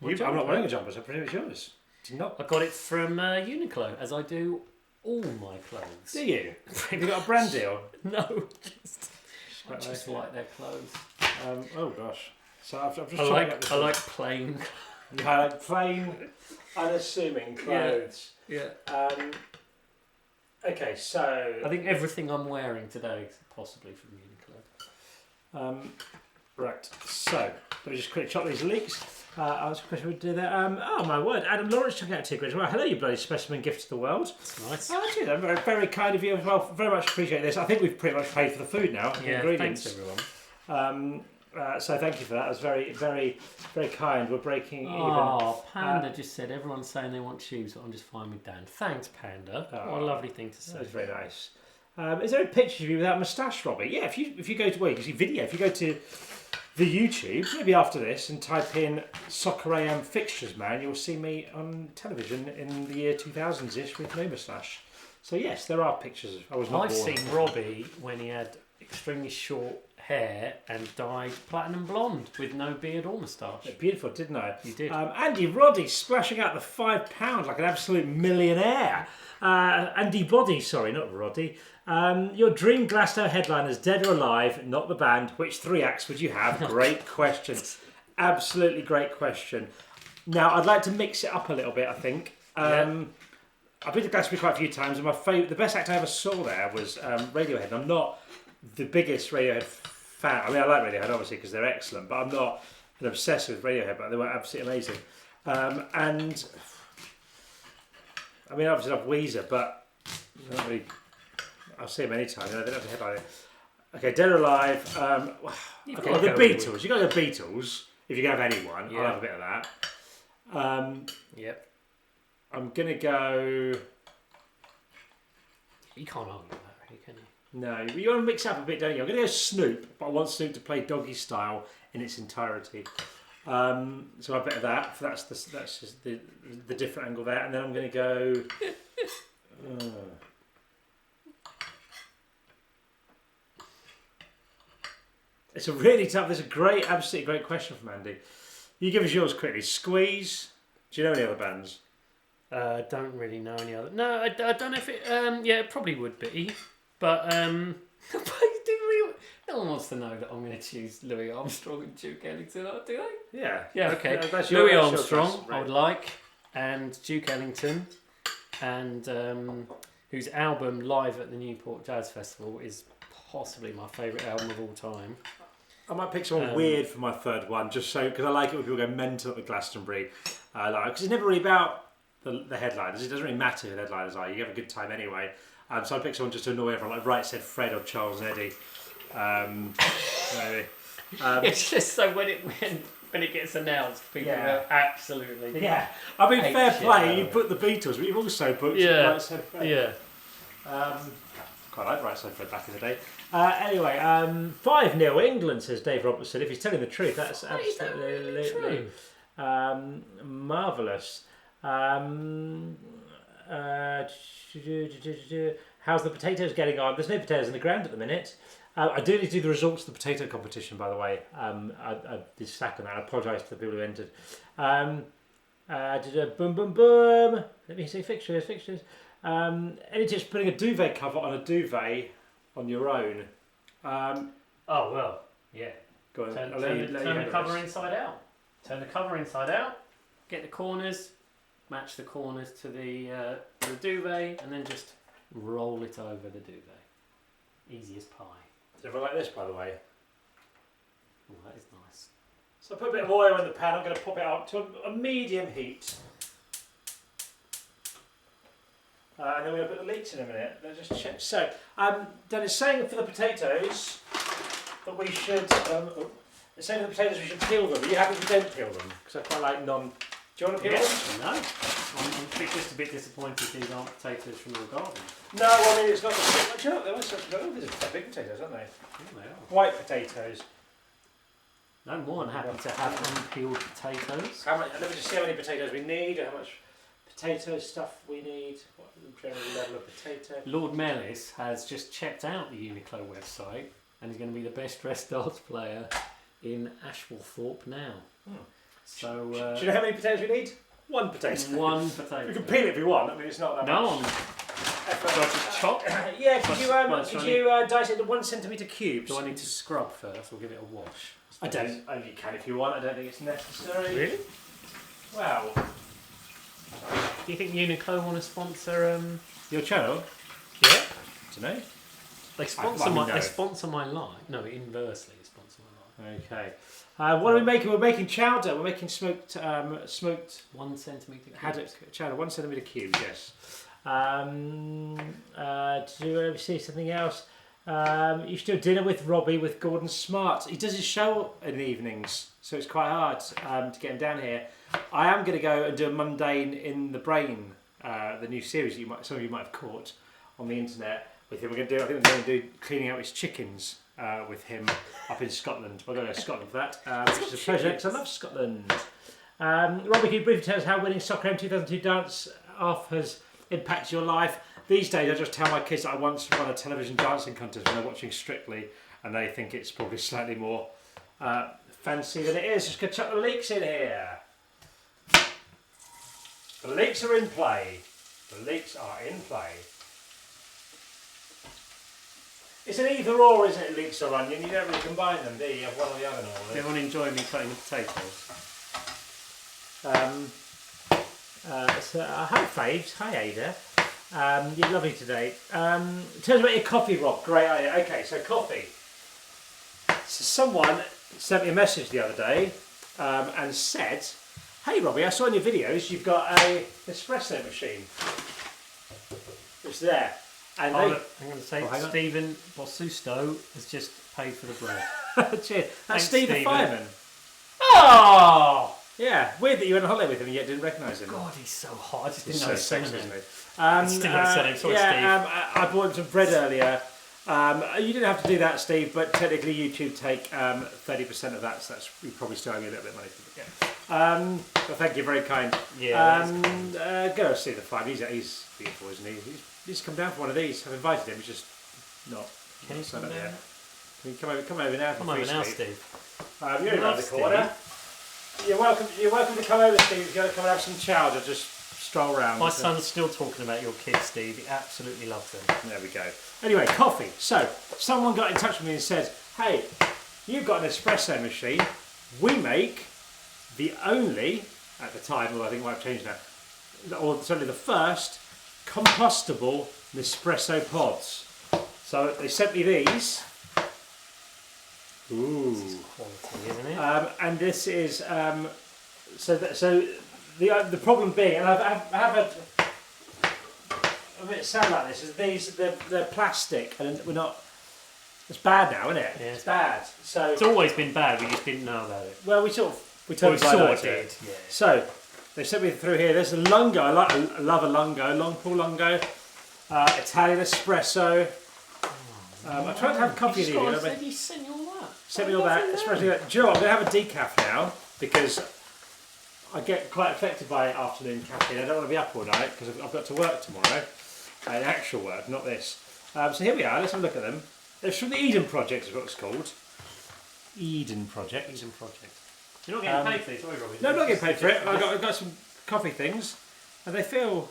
I'm not wearing a jumper, so I presume it's yours. Did you not? I got it from Uniqlo, as I do all my clothes. Do you? Have you got a brand deal? No, I just like their clothes. Oh gosh. So I've just I like plain. I like plain, unassuming clothes. Yeah. Okay, so I think everything I'm wearing today is possibly from Uniqlo. Right. So let me just quickly chop these leaks. I was a question we do that. Oh my word, Adam Lawrence checking out Tigridge. Well, hello, you bloody specimen gift to the world. That's nice. Oh, actually, very, very kind of you as well. Very much appreciate this. I think we've pretty much paid for the food now. The ingredients. Thanks everyone. So thank you for that. That was very, very, very kind. We're breaking even. Oh, Panda just said everyone's saying they want shoes, but I'm just fine with Dan. Thanks, Panda. What a lovely thing to say. That's very nice. Is there a picture of you without a moustache, Robbie? Yeah, if you go to, well, you can see video. If you go to the YouTube, maybe after this, and type in Soccer AM fixtures, man, you'll see me on television in the year 2000s-ish with no moustache. So yes, there are pictures. I was not I've born. seen Robbie when he had extremely short hair and dyed platinum blonde with no beard or moustache. Beautiful, didn't I? You did. Andy Roddy splashing out the £5 like an absolute millionaire. Andy Boddy, sorry, not Roddy. Your dream Glastonbury headliners, dead or alive, not the band. Which 3 acts would you have? Great question. Absolutely great question. Now, I'd like to mix it up a little bit, I think. I've been to Glastonbury quite a few times, and the best act I ever saw there was Radiohead. And I'm not the biggest Radiohead fan. I mean, I like Radiohead, obviously, because they're excellent, but I'm not an obsessed with Radiohead, but they were absolutely amazing. And I mean, obviously, I love Weezer, but not really, I'll see them anytime. They don't have to headline it. Okay, Dead or Alive. Okay, the Beatles. You've got the Beatles. If you can have anyone, I'll have a bit of that. Yep. I'm going to go... You can't argue that, really, can you? No, you want to mix up a bit, don't you? I'm going to go Snoop, but I want Snoop to play Doggy Style in its entirety. So a bit of that. That's just the different angle there, and then I'm going to go. It's a really tough. There's a great, absolutely great question from Andy. You give us yours quickly. Squeeze. Do you know any other bands? Don't really know any other. No, I don't know if it. Yeah, it probably would be, but no one wants to know that I'm going to choose Louis Armstrong and Duke Ellington, do they? Yeah. Yeah, okay. That's Louis your Armstrong, choice, right? I would like, and Duke Ellington, and whose album Live at the Newport Jazz Festival is possibly my favourite album of all time. I might pick someone weird for my third one, just so, because I like it when people go mental at the Glastonbury. Because it's never really about the headliners. It doesn't really matter who the headliners are. You have a good time anyway. So I'd pick someone just to annoy everyone, like Right Said Fred or Charles and Eddie. Maybe. It's just so when it gets announced, people go absolutely. Yeah. I mean, fair play. You put the Beatles, but you've also booked Right Said Fred. Yeah. Quite like Right Said Fred back in the day. Anyway, 5-0 England, says Dave Robertson. If he's telling the truth, that's absolutely true. Marvellous. How's the potatoes getting on? There's no potatoes in the ground at the minute. I do need to do the results of the potato competition, by the way. I did slack on that. I apologise to the people who entered. Boom, boom, boom. Let me see fixtures. Any tips putting a duvet cover on a duvet on your own? Oh, well, yeah. Go on. Turn the cover inside out. Turn the cover inside out. Get the corners. Match the corners to the duvet, and then just roll it over the duvet. Easy as pie. Does everyone like this, by the way? Oh, that is nice. So I put a bit of oil in the pan. I'm going to pop it up to a medium heat. And then we're going to put the leeks in a minute. Let's just check. So, Dan is saying for the potatoes that we should... it's saying for the potatoes we should peel them. Are you happy if we don't peel them? Because I quite like non... Do you want to peel them? No. I'm just a bit disappointed these aren't potatoes from your garden. No, well, I mean, it's not the... Do you know, they're big potatoes, aren't they? Yeah, they are. White potatoes. No, more than happy to have unpeeled potatoes. Let me just see how many potatoes we need, how much potato stuff we need, what the general level of potato. Lord Mellis has just checked out the Uniqlo website and is going to be the best dressed darts player in Ashwellthorpe now. So, do you know how many potatoes we need? One potato. One potato. You can peel it if you want. I mean, it's not that much. No, I'm. Do I just chop? Yeah, could you dice it into 1 centimetre cubes? Do I need to scrub first or give it a wash? I don't. You can if you want. I don't think it's necessary. Really? Wow. Do you think Uniqlo want to sponsor Your channel? Yeah. I don't know. They sponsor no. They sponsor my life. No, inversely, they sponsor my life. Okay. What are we making? We're making chowder. We're making smoked 1 centimetre. haddock chowder, 1 centimetre cube. Yes. Do we see something else? You should do a dinner with Robbie with Gordon Smart. He does his show in the evenings, so it's quite hard to get him down here. I am going to go and do a mundane in the brain, the new series that some of you might have caught on the internet with him. I think we're going to do cleaning out his chickens with him up in Scotland. We're going to go to Scotland for that, which is a pleasure because I love Scotland. Robbie, can you briefly tell us how winning Soccer M 2002 dance off has impacted your life? These days, I just tell my kids that I once won a television dancing contest when they're watching Strictly, and they think it's probably slightly more fancy than it is. Just going to chuck the leaks in here. The leeks are in play. The leeks are in play. It's an either or, isn't it, leeks or onion? You don't really combine them, do you? You have one or the other normally. Does everyone enjoy me cutting the potatoes? Hi, Faves. Hi, Ada. You're lovely today. Tell us about your coffee, Rob. Great idea. Okay, so coffee. So someone sent me a message the other day and said, "Hey, Robbie, I saw in your videos you've got a espresso machine." It's there. And I'm going to say Stephen Bossusto has just paid for the bread. Cheers. That's Thanks, Steve the Stephen. fireman. Oh! Yeah, weird that you went on holiday with him and yet didn't recognise him. God, he's so hot. I just He's didn't know so his sexy, surname. isn't he? Still don't say it. Sorry, I bought him some bread earlier. You didn't have to do that, Steve, but technically YouTube take 30% of that, so that's, you probably still owe me a little bit of money for it. But thank you, very kind. Yeah. Go see the five. He's beautiful, isn't he? He's come down for one of these. I've invited him. He's just not. Can you come down? Can you come over now? Come over now, Steve. You're around the corner. You're welcome to come over, Steve. If you want to come and have some chowder, just stroll round. My son's still talking about your kids, Steve. He absolutely loves them. There we go. Anyway, coffee. So, someone got in touch with me and said, "Hey, you've got an espresso machine. We make the only, at the time, well, I think it might have changed now, or certainly the first, compostable Nespresso pods." So, they sent me these. Ooh. This is quality, isn't it? And this is so the problem being, and I have had a bit sad like this, is they're plastic and we're not. It's bad now, isn't it? Yeah. It's bad. So it's always been bad. We just didn't know about it. well, we totally did. Yeah. So they sent me through here. There's a lungo. I love a lungo. Long pull lungo. Italian espresso. I tried to have coffee in the evening. He sent you all that. Sent me all that, especially that. Do you know what? I'm going to have a decaf now because I get quite affected by afternoon caffeine. I don't want to be up all night because I've got to work tomorrow. Actual work, not this. So here we are. Let's have a look at them. It's from the Eden Project, is what it's called. Eden Project. Eden Project. You're not getting paid for this, are you, Robbie? No, I'm not getting paid for it. I've got some coffee things, and they feel.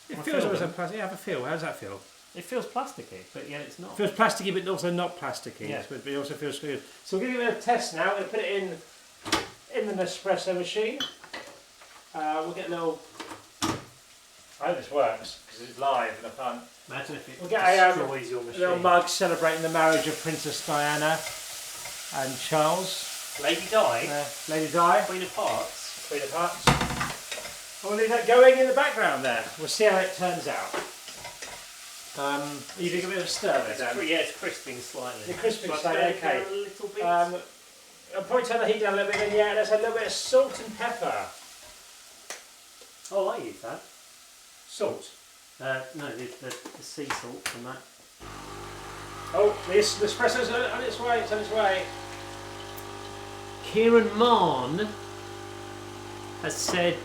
It feels almost like plastic. Yeah, have a feel. How does that feel? It feels plasticky, but yet it's not. It feels plasticky, but also not plasticky. Yeah. But it also feels good. So we're going to give it a test now. We're going to put it in the Nespresso machine. We'll get a little. I hope this works because it's live and I can't. Imagine if it We'll get destroys your a machine. little mug celebrating the marriage of Princess Diana and Charles. Lady Di. Lady Di. Queen of Hearts. Queen of Hearts. And we'll leave that going in the background there. We'll see how it turns out. You think a bit of a stir there, Dan? Yeah, it's crisping slightly. It's crisping But slightly, okay. A little bit. I'll probably turn the heat down a little bit, and yeah, let's add a little bit of salt and pepper. Oh, I use that. Salt. No, the sea salt from that. Oh, the espresso's on its way, it's on its way. Kieran Marn has said,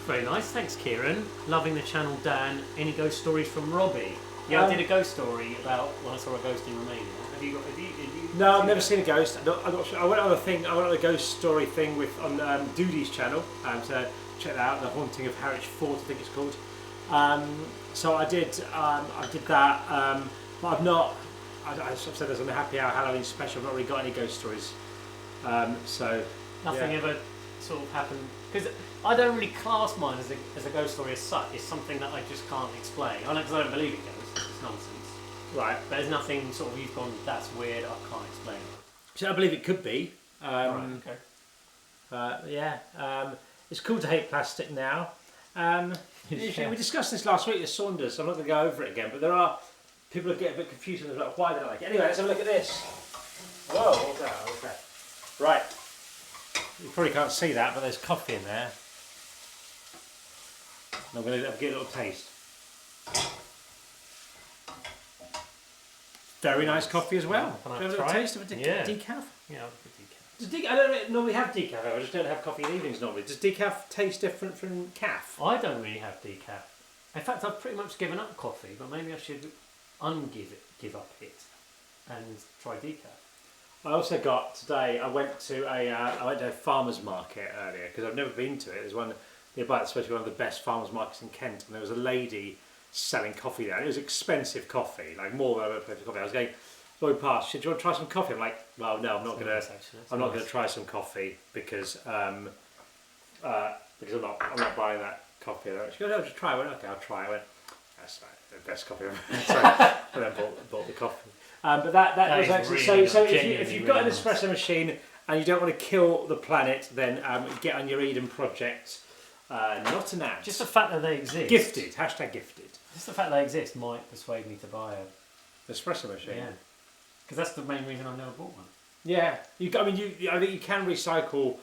very nice, thanks Kieran. Loving the channel, Dan. Any ghost stories from Robbie? Yeah, I did a ghost story about when I saw a ghost in Romania. Have you? No, I've never seen a ghost. I'm not sure. I went on a ghost story thing on Doodie's channel. So check that out. The Haunting of Harwich Fort, I think it's called. So I did that, but I've not. I've said there's on the Happy Hour Halloween special. I've not really got any ghost stories. So nothing ever sort of happened because I don't really class mine as a ghost story as such. It's something that I just can't explain. I know because I don't believe in ghosts. It's nonsense. Right. But there's nothing sort of you've gone. That's weird. I can't explain it. So I believe it could be. Right. Okay. It's cool to hate plastic now. We discussed this last week with Saunders. I'm not going to go over it again, but there are people who get a bit confused and like, why they don't like it. Anyway, let's have a look at this. Whoa, what's that? What's that? Right. You probably can't see that, but there's coffee in there. And I'm going to give it a little taste. Very nice coffee as well. Can I have a little try it? taste of a decaf? Yeah, I'll put decaf. I don't normally have decaf. I just don't have coffee in the evenings normally. Does decaf taste different from calf? I don't really have decaf. In fact, I've pretty much given up coffee, but maybe I should give up it and try decaf. I also got today. I went to a farmers market earlier because I've never been to it. There's one nearby that's supposed to be one of the best farmers markets in Kent, and there was a lady selling coffee there. It was expensive coffee, like more than expensive coffee. I was going past. She said, "Do you want to try some coffee?" I'm like, "Well, no, I'm not going to. I'm not going to try some coffee because I'm not buying that coffee." She goes, "No, just try it." I went, "Okay, I'll try it." I went, "That's like the best coffee ever." So I then bought the coffee. But that was excellent. Really So if you've got an espresso machine and you don't want to kill the planet, then get on your Eden project. Not an ad. Just the fact that they exist. Gifted. #gifted. Just the fact they exist might persuade me to buy a Espresso machine. Yeah, because that's the main reason I've never bought one. Yeah, I think you can recycle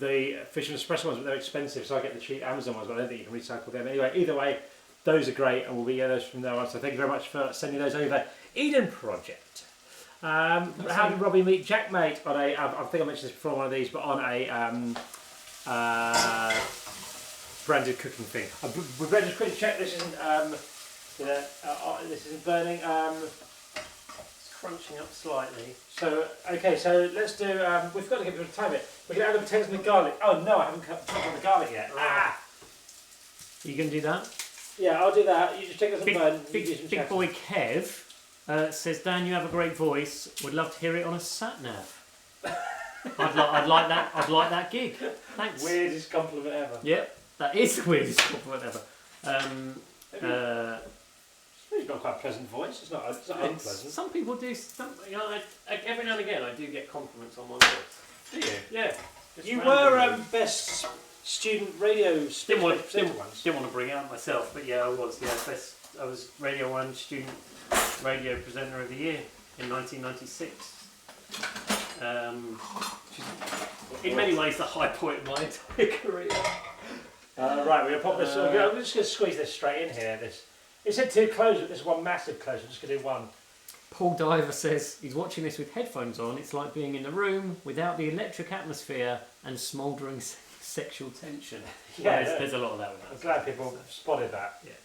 the fish and espresso ones, but they're expensive. So I get the cheap Amazon ones, but I don't think you can recycle them. Anyway, either way, those are great, and we'll be those from now on. So thank you very much for sending those over. Eden Project. How did Robbie meet Jack Mate on a? I think I mentioned this before on one of these, but on a branded cooking thing. We better just quickly check this isn't this isn't burning. It's crunching up slightly. So okay, so let's do. We've got to give it a time. We're going to add the potatoes and the garlic. Oh no, I haven't cut the garlic yet. Are you going to do that? Yeah, I'll do that. You just take this and burn. Big boy Kev says, Dan, you have a great voice. Would love to hear it on a sat nav. I'd like that. I'd like that gig. Thanks. Weirdest compliment ever. Yep, that is the weirdest compliment ever. You've got quite a pleasant voice. It's not unpleasant. Some people do. Every now and again, I do get compliments on my voice. Do you? Yeah. You were best student radio. Didn't want to bring it out myself, but yeah, I was. Yeah, I was Radio 1 student radio presenter of the year in 1996. In many ways, the high point of my entire career. Right, we're going to pop this. I'm just going to squeeze this straight in here. It said two closures, but this is one massive closure. I'm just going to do one. Paul Diver says he's watching this with headphones on. It's like being in a room without the electric atmosphere and smouldering sexual tension. Yeah, there's a lot of that with that. I'm glad people spotted that. Yeah.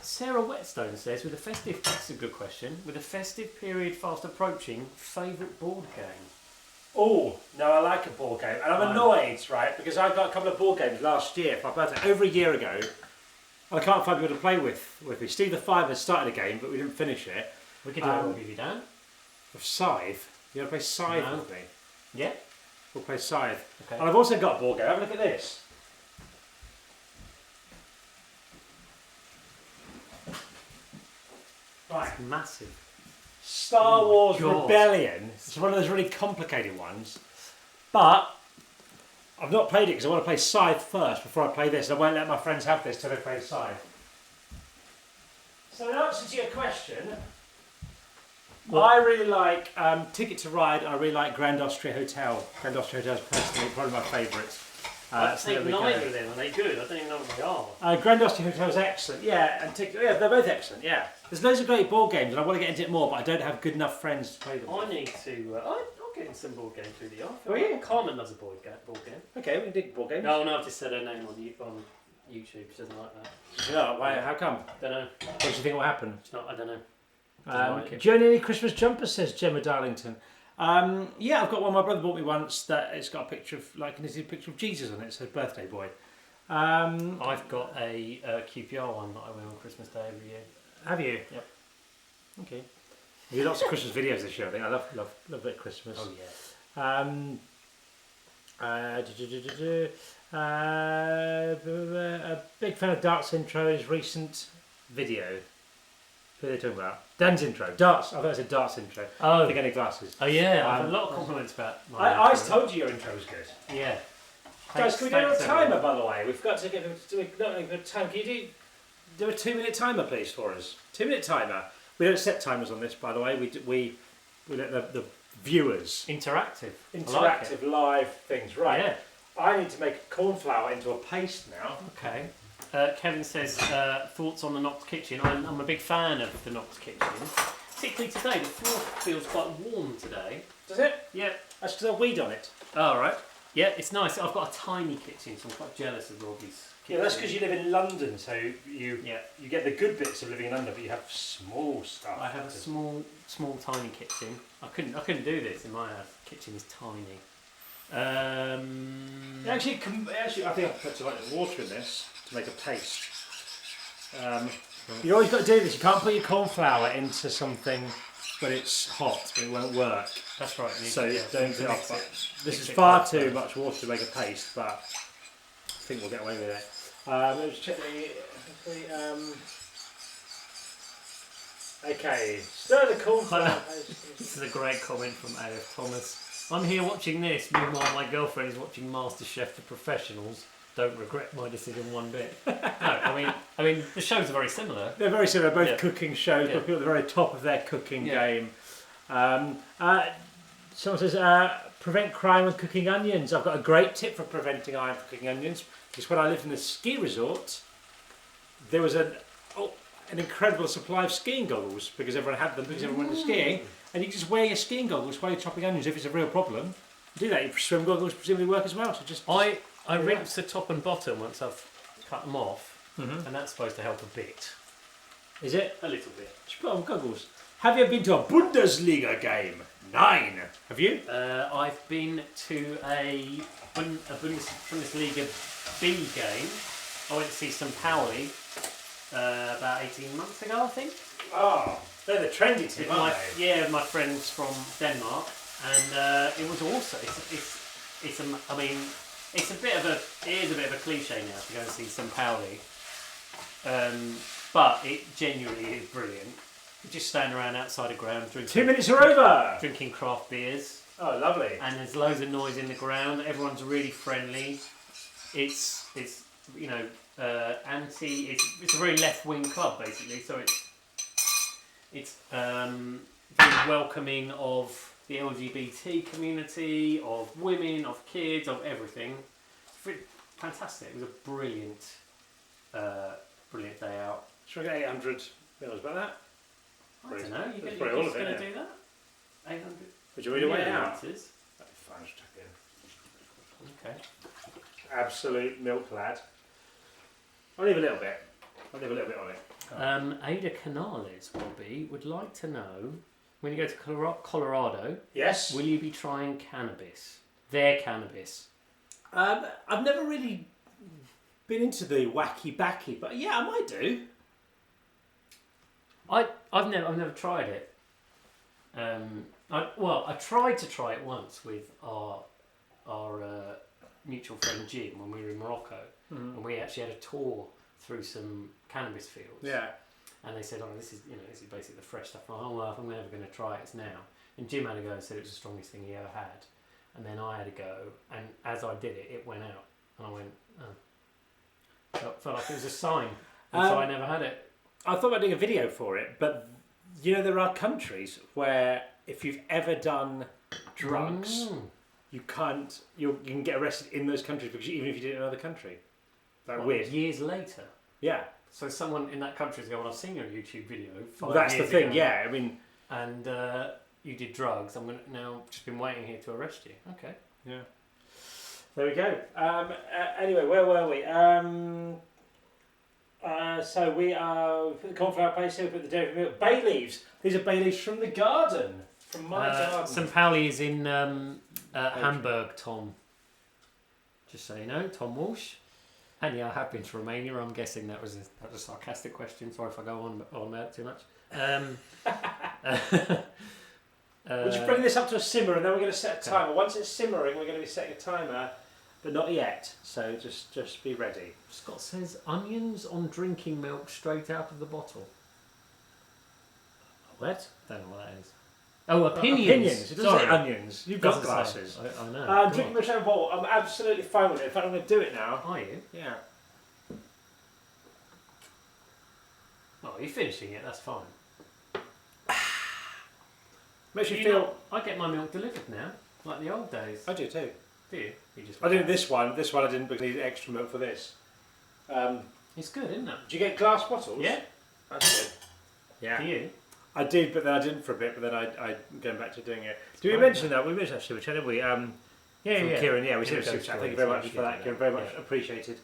Sarah Whetstone says, that's a good question. With a festive period fast approaching, favourite board game? Oh, no, I like a board game. And I'm annoyed, right, because I got a couple of board games last year for my birthday, over a year ago, and I can't find people to play with me. Steve the Fiver started a game, but we didn't finish it. We could do it with you, Dan. With Scythe? You want to play Scythe with me? Yeah. We'll play Scythe. Okay. And I've also got a board game. Have a look at this. Right. It's massive. Star Wars Rebellion. It's one of those really complicated ones. But I've not played it because I want to play Scythe first before I play this. I won't let my friends have this till they play Scythe. So in answer to your question, I really like Ticket to Ride. I really like Grand Austria Hotel. Grand Austria Hotel is personally probably my favourite. I think neither of them are they good. I don't even know what they are. Grand Austria Hotel is excellent. Yeah, and they're both excellent. Yeah, there's loads of great board games, and I want to get into it more, but I don't have good enough friends to play them. I need to. I'll get in some board games through the office. Oh yeah, Carmen loves a board game. Okay, we can dig board games. No, I've just said her name on YouTube. She doesn't like that. Yeah, why? How come? Don't know. What do you think will happen? I don't know. Do you own any Christmas jumpers? Says Gemma Darlington. Yeah, I've got one. My brother bought me once that it's got a picture of a picture of Jesus on it. It says birthday boy. I've got a QPR one that I wear on Christmas Day every year. Have you? Yep. Okay. We do lots of Christmas videos this year. I think I love a bit of Christmas. Oh yeah. A big fan of Dart's intro's recent video. Who are they talking about? Dan's intro. Dart's. I thought it said Dart's intro. Oh. I think I need glasses. Oh yeah. I've had a lot of compliments about. I told you your intro was good. Yeah. Guys, can we do a timer, by the way? We've got to get a time. Can you do a 2-minute timer, please, for us? 2-minute timer. We don't set timers on this, by the way. We let the viewers interactive live things. Right. Yeah. I need to make corn flour into a paste now. Okay. Kevin says thoughts on the Knox kitchen. I'm a big fan of the Knox kitchen. Particularly today, the floor feels quite warm today. Does it? Yeah. That's because I weed on it. Oh, right. Yeah, it's nice. I've got a tiny kitchen, so I'm quite jealous of Robbie's kitchen. Yeah, that's because you live in London, so you get the good bits of living in London, but you have small stuff. I have a small, tiny kitchen. I couldn't do this in my house. The kitchen is tiny. Actually, I think I've put too much water in this to make a paste. You always got to do this. You can't put your corn flour into something when it's hot. It won't work. That's right. So don't do it. This is far too much water to make a paste, but I think we'll get away with it. Let's check okay, stir the corn flour. This is a great comment from A.F. Thomas. I'm here watching this. Meanwhile, my girlfriend is watching MasterChef The Professionals. Don't regret my decision one bit. No, I mean, the shows are very similar. They're very similar. Both cooking shows. Yeah. Both people at the very top of their cooking game. Someone says, prevent crime with cooking onions. I've got a great tip for preventing crime for cooking onions. Because when I lived in the ski resort, there was an incredible supply of skiing goggles because everyone had them because everyone went skiing. And you can just wear your skiing goggles while you're chopping onions if it's a real problem. Do that. Your swim goggles presumably work as well. So just I rinse the top and bottom once I've cut them off, and that's supposed to help a bit. Is it? A little bit. Just put on goggles. Have you been to a Bundesliga game? 9. Have you? I've been to a Bundesliga B game. I went to see St. Pauli about 18 months ago, I think. Oh, they're the trendy team, aren't they? Yeah, my friends from Denmark, and it was awesome. It's a bit of a cliche now to go and see St. Pauli, but it genuinely is brilliant. You just stand around outside a ground drinking. 2 minutes are over. Drinking craft beers. Oh, lovely. And there's loads of noise in the ground. Everyone's really friendly. It's It's a very left wing club basically. So it's very welcoming of the LGBT community, of women, of kids, of everything. Fantastic. It was a brilliant day out. Should I get 800 mils about that? I don't know. You're just all of going it, to do that? 800 Would you read away now? litres? That'd be fine, just chuck it in. Okay. Absolute milk lad. I'll leave a little bit. on it. Ada Canales, Robbie, would like to know, when you go to Colorado, Yes. will you be trying cannabis? Their cannabis. I've never really been into the wacky backy, but yeah, I might do. I've never tried it. I tried to try it once with our mutual friend Jim when we were in Morocco, and we actually had a tour through some cannabis fields. Yeah. And they said, "Oh, this is basically the fresh stuff." Oh well, if I'm never going to try it, it's now. And Jim had a go and said it was the strongest thing he ever had. And then I had a go, and as I did it, it went out, and I went, "Oh." Felt like it was a sign, and so I never had it. I thought about doing a video for it, but there are countries where if you've ever done drugs, you can get arrested in those countries because even if you did it in another country. Weird. Years later. Yeah. So someone in that country is going, "Well, I've seen your YouTube video 5 Well, that's years the thing. ago, Yeah, I mean, and you did drugs. I'm now just been waiting here to arrest you." Okay. Yeah. There we go. Anyway, where were we? So we are put the cornflour paste here. We put the dairy milk. Bay leaves. These are bay leaves from the garden. From my garden. St. Pauli is in Hamburg, Tom. Just so you know, Tom Walsh. And yeah, I have been to Romania. I'm guessing that was a sarcastic question. Sorry if I go on that too much. We'll just bring this up to a simmer, and then we're going to set a timer. Okay. Once it's simmering, we're going to be setting a timer, but not yet. So just be ready. Scott says onions on drinking milk straight out of the bottle. What? Don't know what that is. Oh, opinions. Opinions. It doesn't say onions. You've got glasses. I know. Drinking milk straight out of the bottle. I'm absolutely fine with it. In fact, I'm going to do it now. Are you? Yeah. Oh, you're finishing it. That's fine. Makes you feel. I get my milk delivered now, like the old days. I do too. Do you? I did this one. This one I didn't because I needed extra milk for this. It's good, isn't it? Do you get glass bottles? Yeah. That's good. Yeah. Do you? I did, but then I didn't for a bit. But then I going back to doing it. Did we mention that? We mentioned that super chat, didn't we? Yeah. Kieran, yeah, we said super chat. Thank you very much for that, Kieran. Very much appreciated.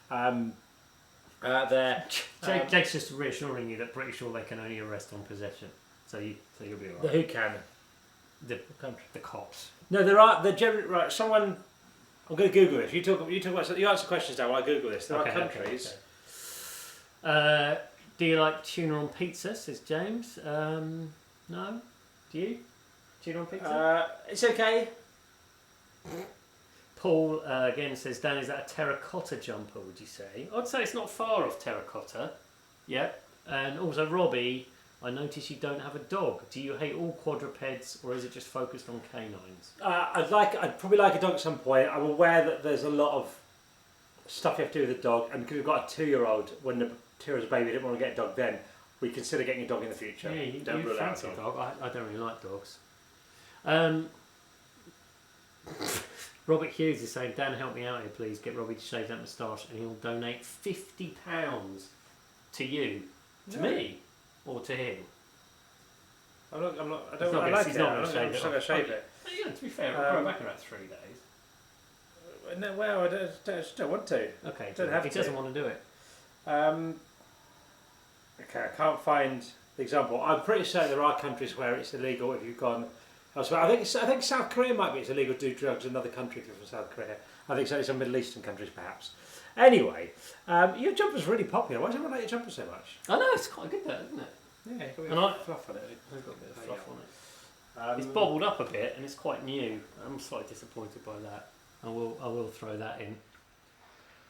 There. Jake's just reassuring you that British Law they can only arrest on possession. So you'll be alright. The who can? The country. The cops. No, there are. The general right. Someone. I'm going to Google this. You talk about. You answer questions now while I Google this. There are countries. Okay. Do you like tuna on pizza? Says James. No. Do you? Tuna on pizza? It's okay. Paul again says, Dan, is that a terracotta jumper? Would you say? I'd say it's not far off terracotta. Yeah. And also Robbie. I notice you don't have a dog. Do you hate all quadrupeds, or is it just focused on canines? I'd probably like a dog at some point. I'm aware that there's a lot of stuff you have to do with a dog, and because we've got a 2-year-old, when the 2-year-old's a baby, didn't want to get a dog then, we consider getting a dog in the future. Yeah, you fancy a dog. I don't really like dogs. Robert Hughes is saying, Dan, help me out here, please. Get Robbie to shave that moustache, and he'll donate £50 to you. To me? Or to him? I don't like it. He's not I'm just not going to shave it. Yeah, to be fair, it'll grow back in about 3 days. No, well, I just don't want to. Okay, he doesn't want to do it. Okay, I can't find the example. I'm pretty certain there are countries where it's illegal if you've gone elsewhere. I think South Korea might be. It's illegal to do drugs in another country if you're from South Korea. I think certainly some Middle Eastern countries perhaps. Anyway, your jumper's really popular. Why does everyone like your jumper so much? I know, it's quite good though, isn't it? Yeah, you've got a bit of fluff on it. I've got a bit of fluff on it. It's bobbled up a bit and it's quite new. I'm slightly disappointed by that. I will throw that in.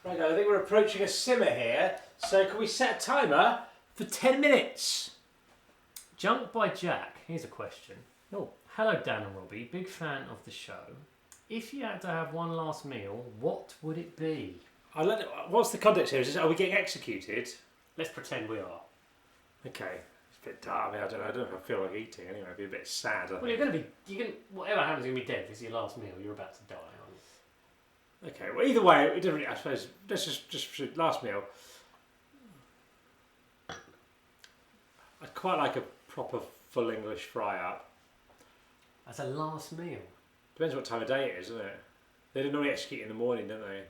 Right, guys, I think we're approaching a simmer here. So can we set a timer for 10 minutes? Junk by Jack. Here's a question. Oh. Hello, Dan and Robbie. Big fan of the show. If you had to have one last meal, what would it be? What's the context here? Are we getting executed? Let's pretend we are. Okay. It's a bit dark. I mean, I don't know if I feel like eating anyway. It'd be a bit sad. Well, whatever happens, you're going to be dead. This is your last meal. You're about to die, aren't you? Okay. Well, either way, it doesn't really, I suppose. Let's just last meal. I'd quite like a proper full English fry up. As a last meal? Depends what time of day it is, doesn't it? They don't normally execute in the morning, don't they?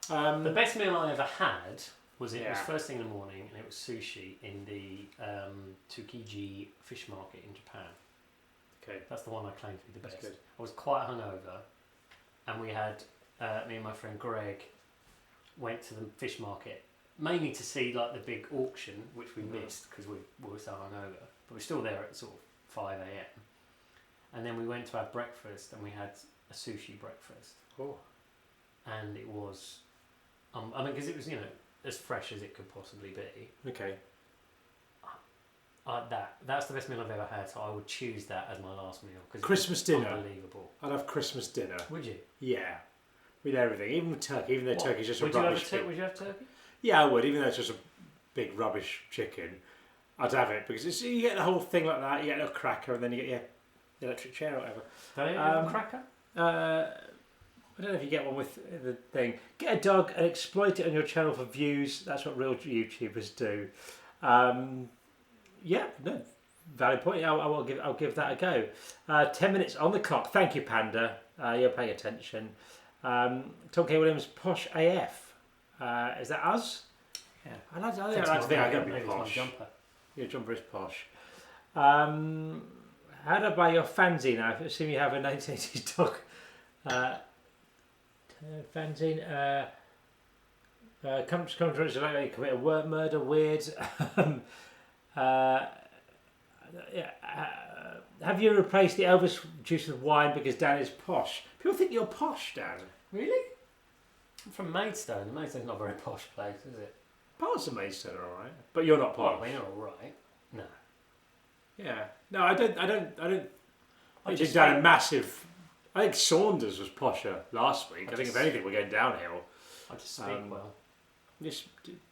The best meal I ever had was it was first thing in the morning, and it was sushi in the Tsukiji fish market in Japan. Okay, that's the one I claim to be the best. Good. I was quite hungover, and we had me and my friend Greg went to the fish market mainly to see like the big auction, which we missed because we were so hungover. But we're still there at sort of 5 a.m. And then we went to have breakfast, and we had a sushi breakfast. Oh. And it was, because it was, as fresh as it could possibly be. Okay. That's the best meal I've ever had, so I would choose that as my last meal. Christmas dinner. Unbelievable. I'd have Christmas dinner. Would you? Yeah. With everything, even with turkey, even though turkey's just a rubbish chicken. Would you have turkey? Yeah, I would, even though it's just a big rubbish chicken. I'd have it, because you get the whole thing like that, you get a little cracker, and then you get your electric chair or whatever. Do you have a cracker? I don't know if you get one with the thing. Get a dog and exploit it on your channel for views. That's what real YouTubers do. Valid point. I'll give that a go. 10 minutes on the clock. Thank you, Panda. You're paying attention. Tom K. Williams, posh AF. Is that us? Yeah. I like to think I'm going to be posh. Jumper. Your jumper is posh. How do I buy your fanzine? I assume you have a 1980s dog fanzine. Come to like you commit a murder, weird. Have you replaced the Elvis juice with wine because Dan is posh? People think you're posh, Dan. Really? I'm from Maidstone. Maidstone's not a very posh place, is it? Parts of Maidstone are alright, but you're not posh. Well, you're alright. No. Yeah. No, I don't. I just down a massive. I think Saunders was posher last week. I think if anything, we're going downhill. I just speak well.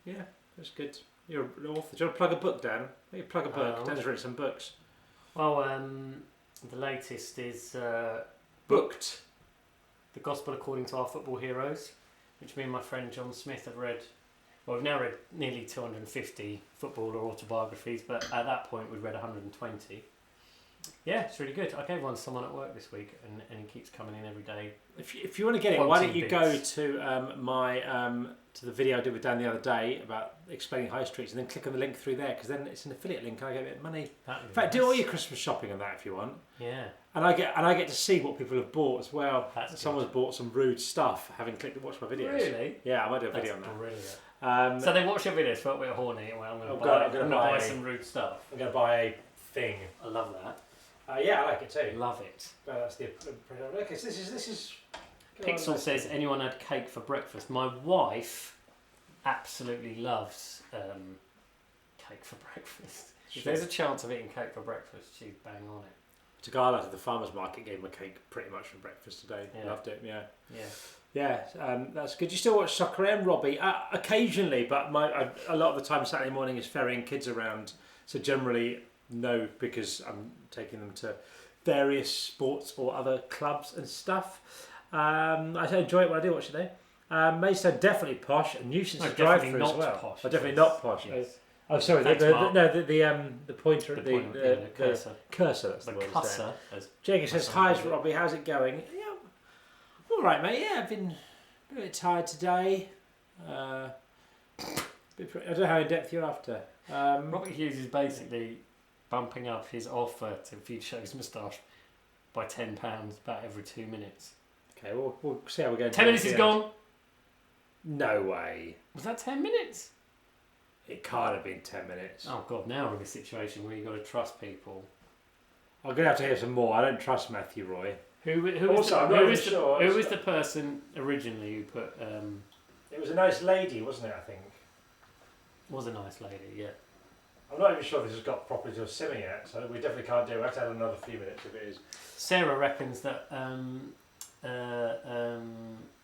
Yeah, that's good. You're an author. Do you want to plug a book, Dan? Maybe plug a book. Dan's written some books. Well, the latest is Booked. The Gospel According to Our Football Heroes, which me and my friend John Smith have read. Well, we've now read nearly 250 footballer autobiographies, but at that point we'd read 120. Yeah, it's really good. I gave one to someone at work this week, and he keeps coming in every day. If you want to get it, why don't you go to to the video I did with Dan the other day about explaining high streets, and then click on the link through there, because then it's an affiliate link and I get a bit of money. In fact, do all your Christmas shopping on that if you want. Yeah. And I get to see what people have bought as well. Someone's good. bought some rude stuff, having clicked and watched my videos. Really? Yeah, I might do a video on that. Brilliant. So they watch your videos, felt a bit horny. Well, I'm going to buy some rude stuff. I'm going to buy a thing. I love that. Yeah, I like it too. Love it. That's the okay. So this is. Pixel says, anyone had cake for breakfast? My wife absolutely loves cake for breakfast. If there's a chance of eating cake for breakfast, she's bang on it. It's a guy I at the farmer's market gave him a cake pretty much for breakfast today. Yeah. Loved it. Yeah. Yeah. Yeah, that's good. You still watch soccer, Robbie? Occasionally, but a lot of the time Saturday morning is ferrying kids around. So generally, no, because I'm taking them to various sports or other clubs and stuff. I enjoy it when I do watch it though. Maidstone definitely posh, and nuisance drive-through as well. Posh, definitely not posh. Yes. Oh, sorry. Thanks, The pointer, the cursor. Cursor. That's the word. Cursor. Jacob says, "Hi, Robbie. How's it going?" Yeah, all right, mate. Yeah, I've been a bit tired today. I don't know how in depth you're after. Robert Hughes is basically bumping up his offer to Future Show's moustache by £10 about every 2 minutes. Okay, we'll see how we're going. 10 minutes is gone. No way. Was that 10 minutes? It can't have been 10 minutes. Oh god, now we're in a situation where you've got to trust people. I'm going to have to hear some more. I don't trust Matthew Roy. Who was the person originally who put... It was a nice lady, wasn't it, I think? Was a nice lady, yeah. I'm not even sure this has got properly to a simmer yet, so we definitely can't do it. We have to add another few minutes if it is. Sarah reckons that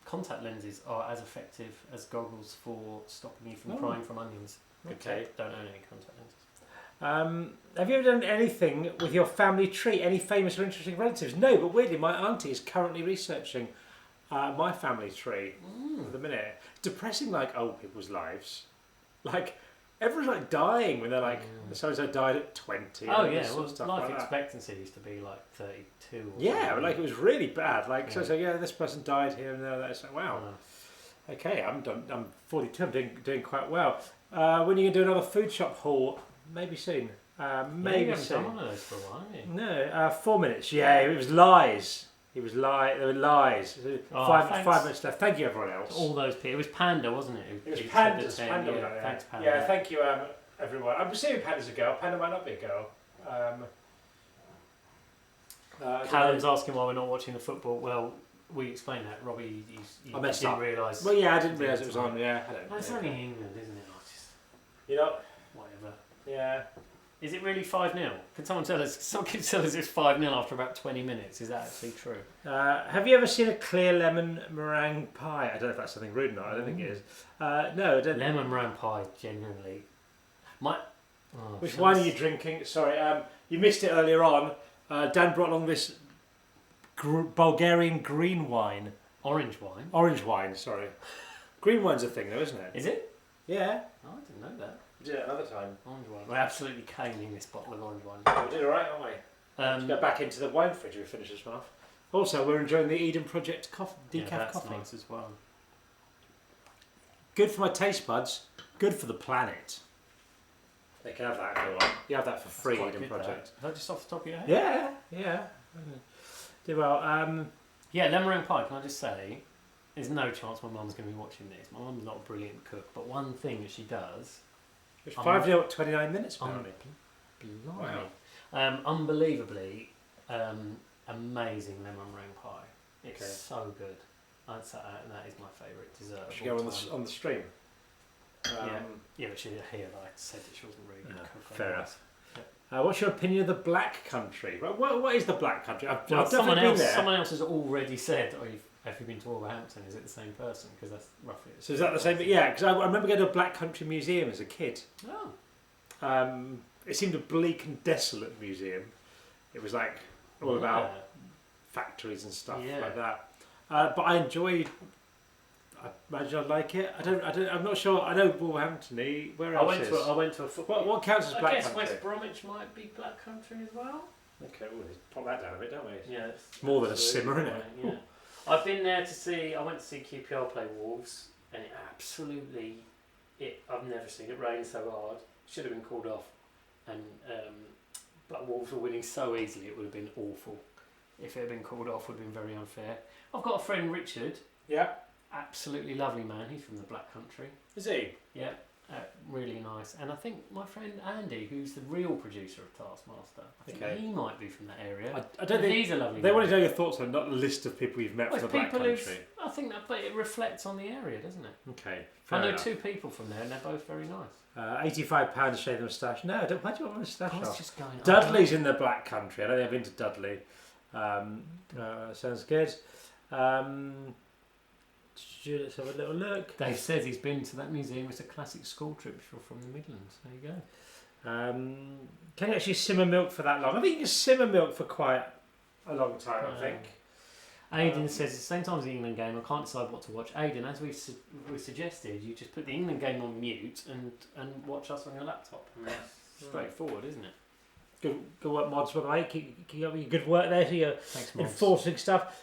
contact lenses are as effective as goggles for stopping you from crying from onions. Okay. Don't own any contact lenses. Have you ever done anything with your family tree? Any famous or interesting relatives? No, but weirdly, my auntie is currently researching my family tree at the minute. It's depressing, like old people's lives. Like everyone's like dying when they're like, so-and-so died at 20. Oh yeah, well, stuff life like expectancy used to be like 32. Or yeah, but like it was really bad. Like so, this person died here and there. It's like, wow. Okay, I'm done. I'm 42. I'm doing quite well. When are you gonna do another food shop haul? Maybe soon. Maybe you haven't soon. done one of those for a while, haven't you? No, 4 minutes. Yeah, it was lies. There were lies. Five minutes left. Thank you, everyone else. All those people. It was Panda, wasn't it? It was Panda. Thanks, Panda. Yeah, thank you, everyone. I'm assuming Panda's a girl. Panda might not be a girl. Callum's asking why we're not watching the football. Well, we explained that. Robbie, you didn't realise. Well, yeah, I didn't realise it was on. Yeah, I don't know. It's only England, isn't it? You know. Whatever. Yeah. Is it really 5-0? Can someone tell us? Someone can tell us it's 5-0 after about 20 minutes. Is that actually true? Have you ever seen a clear lemon meringue pie? I don't know if that's something rude or not. I don't think it is. No, I don't. Lemon meringue pie, genuinely. Which wine are you drinking? Sorry, you missed it earlier on. Dan brought along this Bulgarian green wine. Orange wine? Orange wine, sorry. Green wine's a thing though, isn't it? Is it? Yeah. Oh, I didn't know that. We did it another time. Orange wine. We're absolutely caning this bottle of orange wine. We did alright, aren't we? Let's go back into the wine fridge and we finish this one off. Also, we're enjoying the Eden Project decaf that's coffee. nice as well. Good for my taste buds. Good for the planet. They can have that if they want. You have that for free quite in good, project. Is that just off the top of your head? Yeah. Do well. Yeah, lemon meringue pie, can I just say, there's no chance my mum's going to be watching this. My mum's not a brilliant cook, but one thing that she does... It's 5-0 at 29 minutes, apparently. Blimey. Unbelievably amazing lemon meringue pie. It's so good. I'd say that is my favourite dessert. Should go on the stream. Yeah, but I said that she wasn't really good cook. Fair enough. What's your opinion of the Black Country? What is the Black Country? I've definitely been there. Someone else has already said, have you been to Wolverhampton? Is it the same person? Because that's roughly... So is that the same? Yeah, because I remember going to a Black Country museum as a kid. Oh. It seemed a bleak and desolate museum. It was like all about factories and stuff like that. But I enjoyed... I imagine I'd like it. I'm not sure. I know Wolverhampton. Where else I went to a football... What counts as Black Country? I guess West Bromwich might be Black Country as well. Okay, let's pop that down a bit, don't we? Yeah. It's more than a simmer, isn't it? Yeah. I've been there to see... I went to see QPR play Wolves, and it absolutely... I've never seen it rain so hard. Should have been called off. And but Wolves were winning so easily, it would have been awful. If it had been called off, it would have been very unfair. I've got a friend, Richard. Yeah. Absolutely lovely man. He's from the Black Country. Is he? Yeah. Really nice. And I think my friend Andy, who's the real producer of Taskmaster, I think he might be from that area. I don't think he's a lovely They man. want to know your thoughts on not a list of people you've met from the Black Country. I think that, but it reflects on the area, doesn't it? Okay. I know 2 people from there, and they're both very nice. £85 to shave the moustache. No, why do you want a moustache off? Just going Dudley's in the Black Country. I don't think I've been to Dudley. Sounds good. Let's have a little look. Dave says he's been to that museum. It's a classic school trip if you're from the Midlands. There you go. Can you actually simmer milk for that long? I think you can simmer milk for quite a long time, I think. Aidan says, at the same time as the England game, I can't decide what to watch. Aidan, as we suggested, you just put the England game on mute and watch us on your laptop. I mean, it's straightforward, isn't it? Good work, Mods, by the way. Keep up your good work there. So you're enforcing stuff.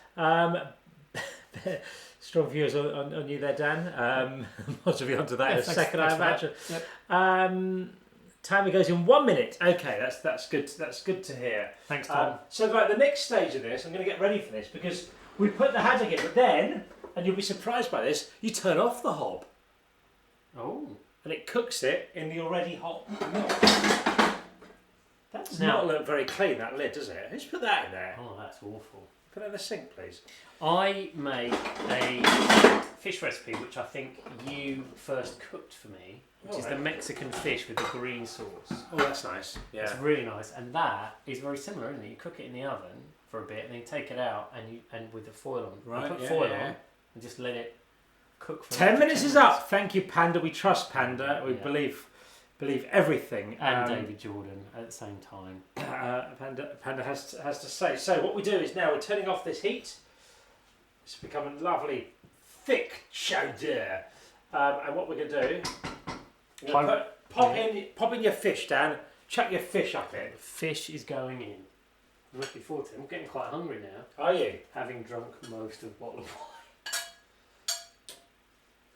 Strong views on you there, Dan. Mods will be onto that in a second, I imagine. Yep. Timer goes in 1 minute. Okay, that's good. That's good to hear. Thanks, Tom. So, right, the next stage of this, I'm going to get ready for this because we put the haddock in, but then, and you'll be surprised by this, you turn off the hob. Oh. And it cooks it in the already hot milk. That does not look very clean, that lid, does it? Who's put that in there? Oh, that's awful. Put it in the sink, please. I make a fish recipe which I think you first cooked for me, which is the Mexican fish with the green sauce. Oh, that's nice. Yeah. It's really nice, and that is very similar, isn't it? You cook it in the oven for a bit, and then you take it out and with the foil on. Right. You put foil on and just let it cook for 10 minutes is up. Thank you, Panda. We trust Panda. We believe everything. And David Jordan at the same time. Panda has to say. So what we do is now we're turning off this heat. It's becoming lovely, thick chowder. And what we're going to do, pop in your fish, Dan. Chuck your fish up in. The fish is going in. I'm looking forward to it. I'm getting quite hungry now. Are you? Having drunk most of the bottle of wine.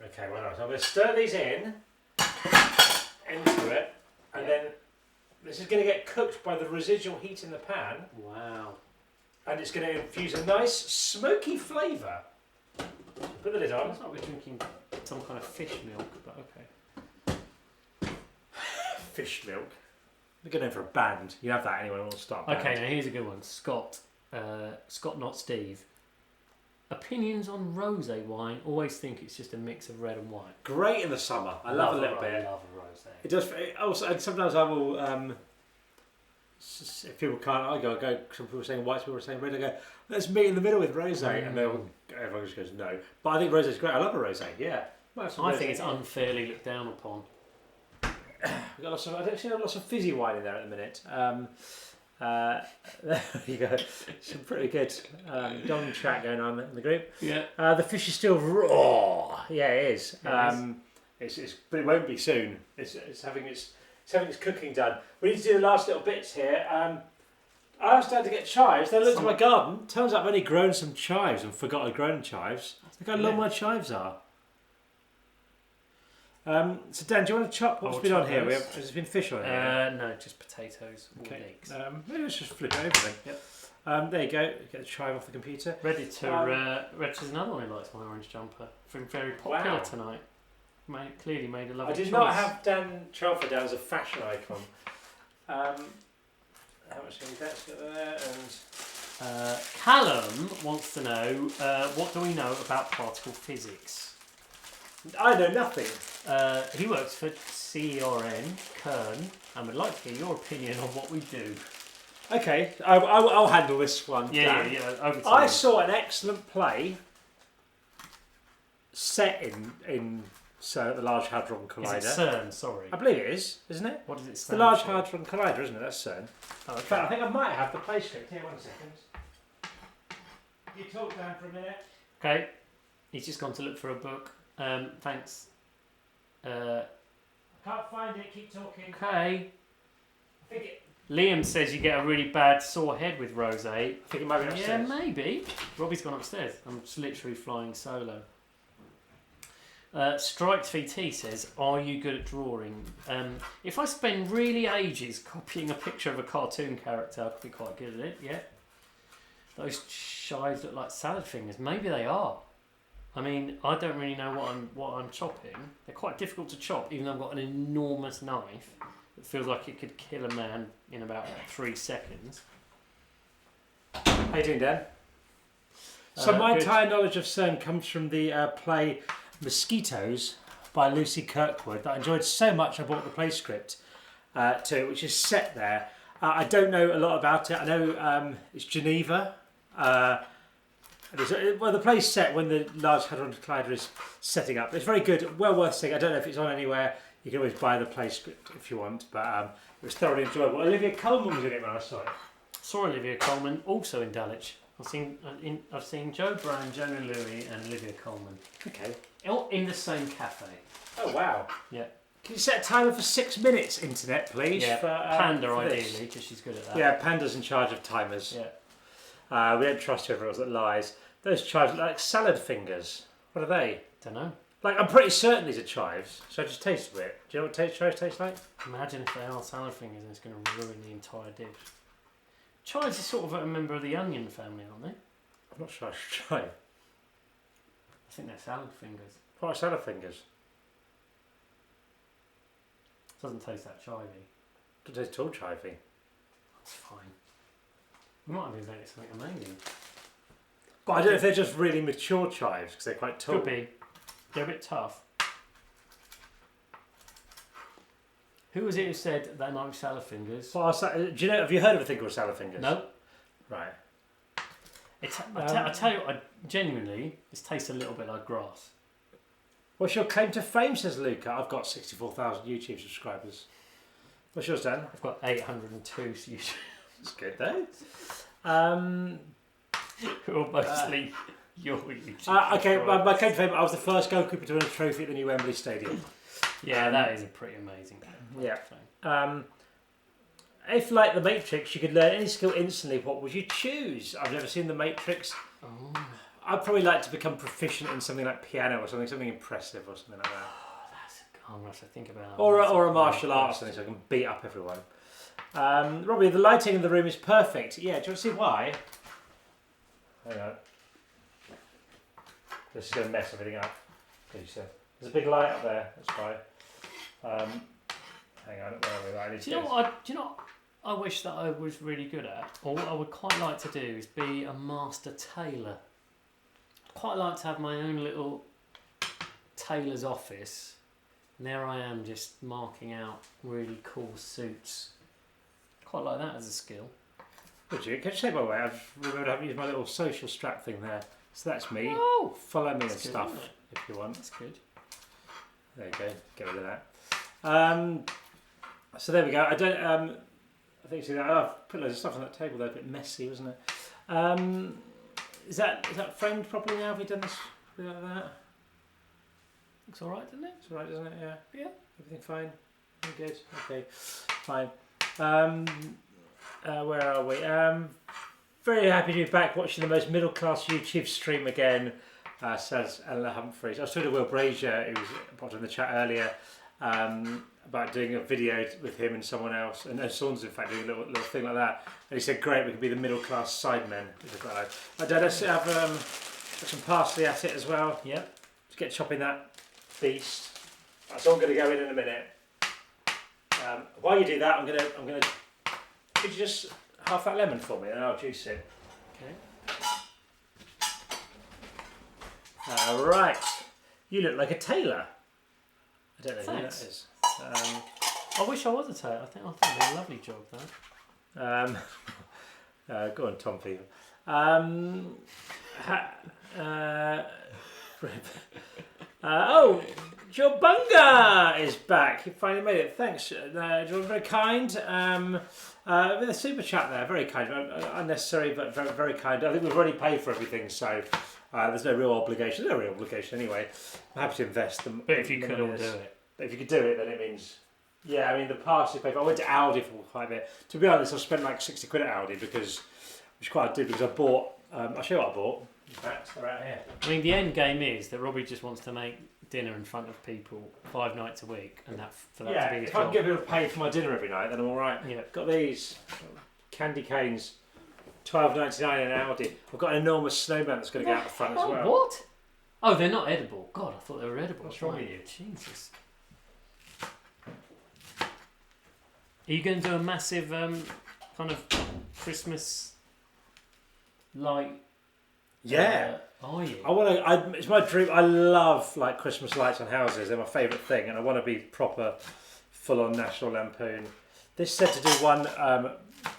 Okay, well, so I'm going to stir these into it, and then this is going to get cooked by the residual heat in the pan. Wow. And it's going to infuse a nice smoky flavour. Put the lid on. It's like we're drinking some kind of fish milk, but okay. Fish milk. We're going in for a band. You have that anyone wants to start a band. Okay, now here's a good one. Scott, not Steve. Opinions on rosé wine. Always think it's just a mix of red and white. Great in the summer. I love a little bit. I love a rosé. It does. Also, and sometimes I will. If people can't, I go. Some people are saying white, some people are saying red. I go. Let's meet in the middle with rosé, and everyone just goes no. But I think rosé is great. I love a rosé. Yeah. I think it's unfairly looked down upon. We've got lots of fizzy wine in there at the minute. There you go. Some pretty good dong chat going on in the group. Yeah. The fish is still raw. Yeah, it is. But it won't be soon. It's having its cooking done. We need to do the last little bits here. I asked Dad to get chives. Then I looked at my garden. Turns out I've only grown some chives and forgot I'd grown chives. Look how long my chives are. So Dan, do you want to chop what's been on here? Has there been fish on here? No, just potatoes or leeks. Maybe let's just flip it over then. Yep. There you go. Get the chive off the computer. Ready to. There's another one who likes my orange jumper. Very popular tonight. Clearly made a lovely choice. I did not have Dan Trelfer down as a fashion icon. How much can that's got there? And Callum wants to know what do we know about particle physics? I know nothing. He works for CERN, Kern, and would like to hear your opinion on what we do. Okay, I'll handle this one. Yeah. Over to I you. saw an excellent play set in the Large Hadron Collider. Is it CERN? Sorry. I believe it is, isn't it? What does it It's the stand Large for? Hadron Collider, isn't it? That's CERN. Oh, In fact, I think I might have the play script. Here, 1 second. You talk down for a minute. Okay. He's just gone to look for a book. Thanks. Can't find it. Keep talking. Okay. I think it Liam says you get a really bad sore head with rosé. I think it might be Yeah, upstairs. maybe. Robbie's gone upstairs. I'm just literally flying solo. Strikes VT says, "Are you good at drawing?" If I spend really ages copying a picture of a cartoon character, I could be quite good at it. Yeah. Those chives look like salad fingers. Maybe they are. I mean, I don't really know what I'm chopping. They're quite difficult to chop, even though I've got an enormous knife. It feels like it could kill a man in about 3 seconds. How you doing, Dan? So my Good. entire knowledge of CERN comes from the play Mosquitoes by Lucy Kirkwood that I enjoyed so much I bought the play script to it, which is set there. I don't know a lot about it. I know it's Geneva. The play's set when the Large Hadron Collider is setting up. It's very good, well worth seeing. I don't know if it's on anywhere. You can always buy the play script if you want, but it was thoroughly enjoyable. Olivia Colman was in it when I saw it. Saw Olivia Colman also in Dulwich. I've seen Joe Brown, Jonah Louie, and Olivia Colman. Okay. All in the same cafe. Oh wow. Yeah. Can you set a timer for 6 minutes, internet, please? Yeah. For, Panda for this? ideally, because she's good at that. Yeah, Panda's in charge of timers. Yeah. We don't trust whoever else that lies. Those chives look like salad fingers. What are they? Don't know. Like, I'm pretty certain these are chives, so I just taste a bit. Do you know what chives taste like? Imagine if they are salad fingers and it's going to ruin the entire dish. Chives are sort of a member of the onion family, aren't they? I'm not sure I should try. I think they're salad fingers. What are salad fingers? Doesn't taste that chivy. It doesn't taste at all chivey. That's fine. We might have invented something amazing. But I don't know if they're just really mature chives, because they're quite tall. Could be. They're a bit tough. Who was it who said they might be salad fingers? Well, do you know? Have you heard of a thing called salad fingers? No. Right. I tell you, genuinely, this tastes a little bit like grass. What's your claim to fame, says Luca? I've got 64,000 YouTube subscribers. What's yours, Dan? I've got 802 YouTube. That's good, though. Who are mostly your YouTube. Okay, my subscribers. claim to fame, I was the first goalkeeper to win a trophy at the new Wembley Stadium. Yeah, that is a pretty amazing claim. Yeah. If, like The Matrix, you could learn any skill instantly, what would you choose? I've never seen The Matrix. Oh. I'd probably like to become proficient in something like piano or something impressive or something like that. I'm going to have to think about that. Or a martial arts or something so I can beat up everyone. Robbie, the lighting in the room is perfect. Yeah, do you want to see why? Hang on. This is going to mess everything up. There's a big light up there, that's why. Hang on, where are we? Do you know what I wish that I was really good at? Or what I would quite like to do is be a master tailor. I'd quite like to have my own little tailor's office. And there I am just marking out really cool suits. Quite like that as a skill. Would you? Can you say, by the way, I've remembered I haven't used my little social strap thing there. So that's me. Oh! Follow me and That's good, stuff isn't it? if you want. That's good. There you go. Get rid of that. So there we go. I don't. I think you see that. I've put loads of stuff on that table there. A bit messy, wasn't it? Is that framed properly now? Have we done this like that? Looks all right, doesn't it? It's all right, isn't it? Yeah. Yeah. Everything fine. All good. Okay. Fine. Where are we? Very happy to be back watching the most middle class YouTube stream again. says Ella Humphreys. I was talking to Will Brazier, who was part of the chat earlier, about doing a video with him and someone else, and Saunders in fact doing a little thing like that. And he said, "Great, we could be the middle class sidemen." Which is quite nice. My dad, let's have some parsley at it as well. Yep. Let's get chopping that beast. That's all going to go in a minute. While you do that, I'm gonna. Could you just half that lemon for me, and I'll juice it. Okay. Right. You look like a tailor. I don't know Thanks. who that is. I wish I was a tailor. I think I did a lovely job there. Go on, Tom Field. Jobunga is back. He finally made it. Thanks, John. Very kind. With a super chat there. Very kind. Unnecessary, but very, very kind. I think we've already paid for everything, so there's no real obligation. No real obligation anyway. I'm happy to invest them. But if you could all do it. But if you could do it, then it means... Yeah, I mean, the parsley paper... I went to Aldi for quite a bit. To be honest, I spent like 60 quid at Aldi because... Which quite did because I bought... I'll show you what I bought. In fact, they're out here. I mean, the end game is that Robbie just wants to make dinner in front of people 5 nights a week, and that to be his if I can job. get people to pay for my dinner every night, then I'm all right. Yeah. Got these candy canes, $12.99 in Aldi. I've got an enormous snowman that's going to go out the front as well. What? Oh, they're not edible. God, I thought they were edible. What's wrong with you? Jesus. Are you going to do a massive kind of Christmas light? Yeah. Are you? I want to. It's my dream. I love like Christmas lights on houses. They're my favourite thing, and I want to be proper, full-on National Lampoon. This said to do one,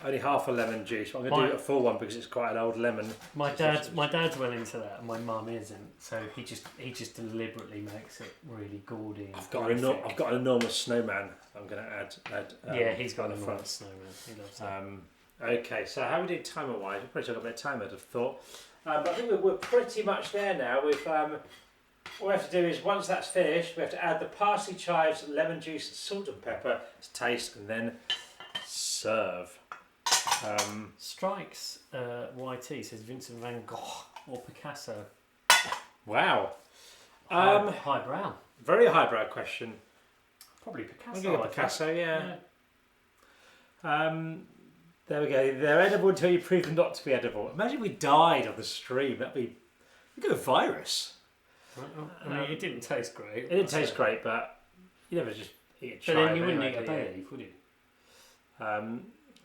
only half a lemon juice. But I'm going to do a full one because it's quite an old lemon. My dad's well into that, and my mum isn't. So he just deliberately makes it really gaudy. And I've got an enormous snowman. I'm going to add. Yeah, he's got on an the front. enormous snowman. He loves that. Okay, so how are we doing timer-wise? We've probably took a bit of time, I'd have thought. But I think we're pretty much there now. We've what we have to do is, once that's finished, we have to add the parsley, chives, lemon juice, salt and pepper to taste, and then serve. Strikes YT says Vincent van Gogh or Picasso. Wow. Highbrow. Very highbrow question. Probably Picasso. I'm going to go Picasso, yeah. There we go. They're edible until you prove them not to be edible. Imagine we died on the stream. We'd go virus. I mean, it didn't taste great. It didn't taste great, but you never just eat a chive. But then you wouldn't anyway, eat a bay leaf, would you?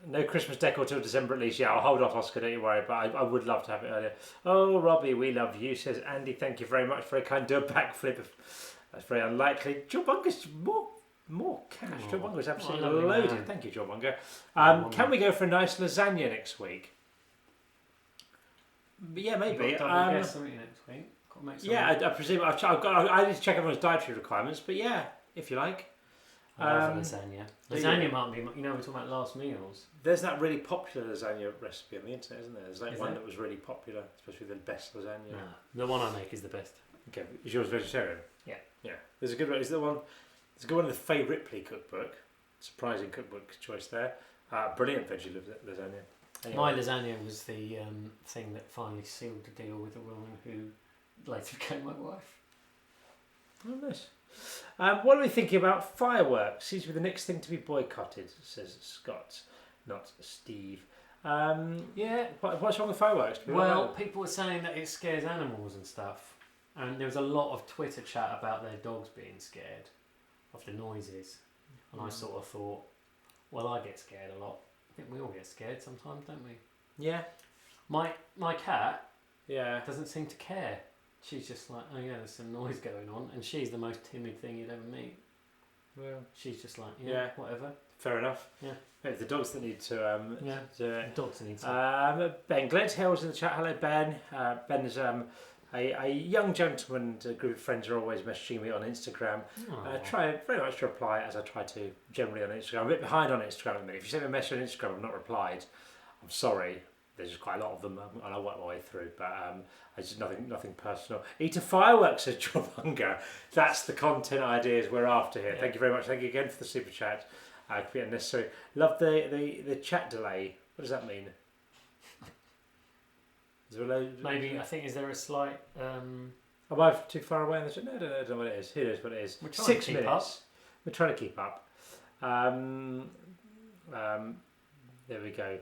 No Christmas decor till December at least. Yeah, I'll hold off, Oscar, don't you worry, but I would love to have it earlier. Oh, Robbie, we love you, says Andy. Thank you very much. Very kind. Do a backflip. That's very unlikely. Jawbunga's more cash. Jawbunga's absolutely loaded. Man. Thank you, Jawbunga. Can we go for a nice lasagna next week? Yeah, maybe. Next week. Yeah, I presume I need to check everyone's dietary requirements, but yeah, if you like. I love lasagna. Lasagna might be, we're talking about last meals. There's that really popular lasagna recipe on the internet, isn't there? There's like one that was really popular, especially the best lasagna. No, the one I make is the best. Okay, is yours vegetarian? Yeah. Yeah. There's a good one. Is there one? There's a good one in the Faye Ripley cookbook. Surprising cookbook choice there. Brilliant veggie lasagna. Anyway. My lasagna was the thing that finally sealed the deal with the woman who later became my wife. Oh, nice. What are we thinking about fireworks? Seems to be the next thing to be boycotted, says Scott, not Steve. Yeah. What's wrong with fireworks? Well, people were saying that it scares animals and stuff. And there was a lot of Twitter chat about their dogs being scared of the noises. And I sort of thought, well, I get scared a lot. I think we all get scared sometimes, don't we? Yeah. My cat doesn't seem to care. She's just like, oh yeah, there's some noise going on, and she's the most timid thing you'd ever meet. Well, she's just like, whatever. Fair enough. Yeah. Maybe the dogs that need to do it. Dogs that need to. Ben Gledhill's in the chat. Hello, Ben. Ben is a young gentleman. A group of friends are always messaging me on Instagram. Try very much to reply as I try to generally on Instagram. I'm a bit behind on Instagram at the minute. If you send me a message on Instagram, I've not replied. I'm sorry. There's just quite a lot of them, and I work my way through. But it's just nothing personal. Eat a firework, says John Hunger. That's the content ideas we're after here. Yeah. Thank you very much. Thank you again for the super chat. Could be unnecessary. Love the chat delay. What does that mean? Maybe I think is there a slight Am I too far away on this? No, I don't know what it is. Who knows what it is? We're trying 6 to keep minutes. We're trying to keep up. There we go.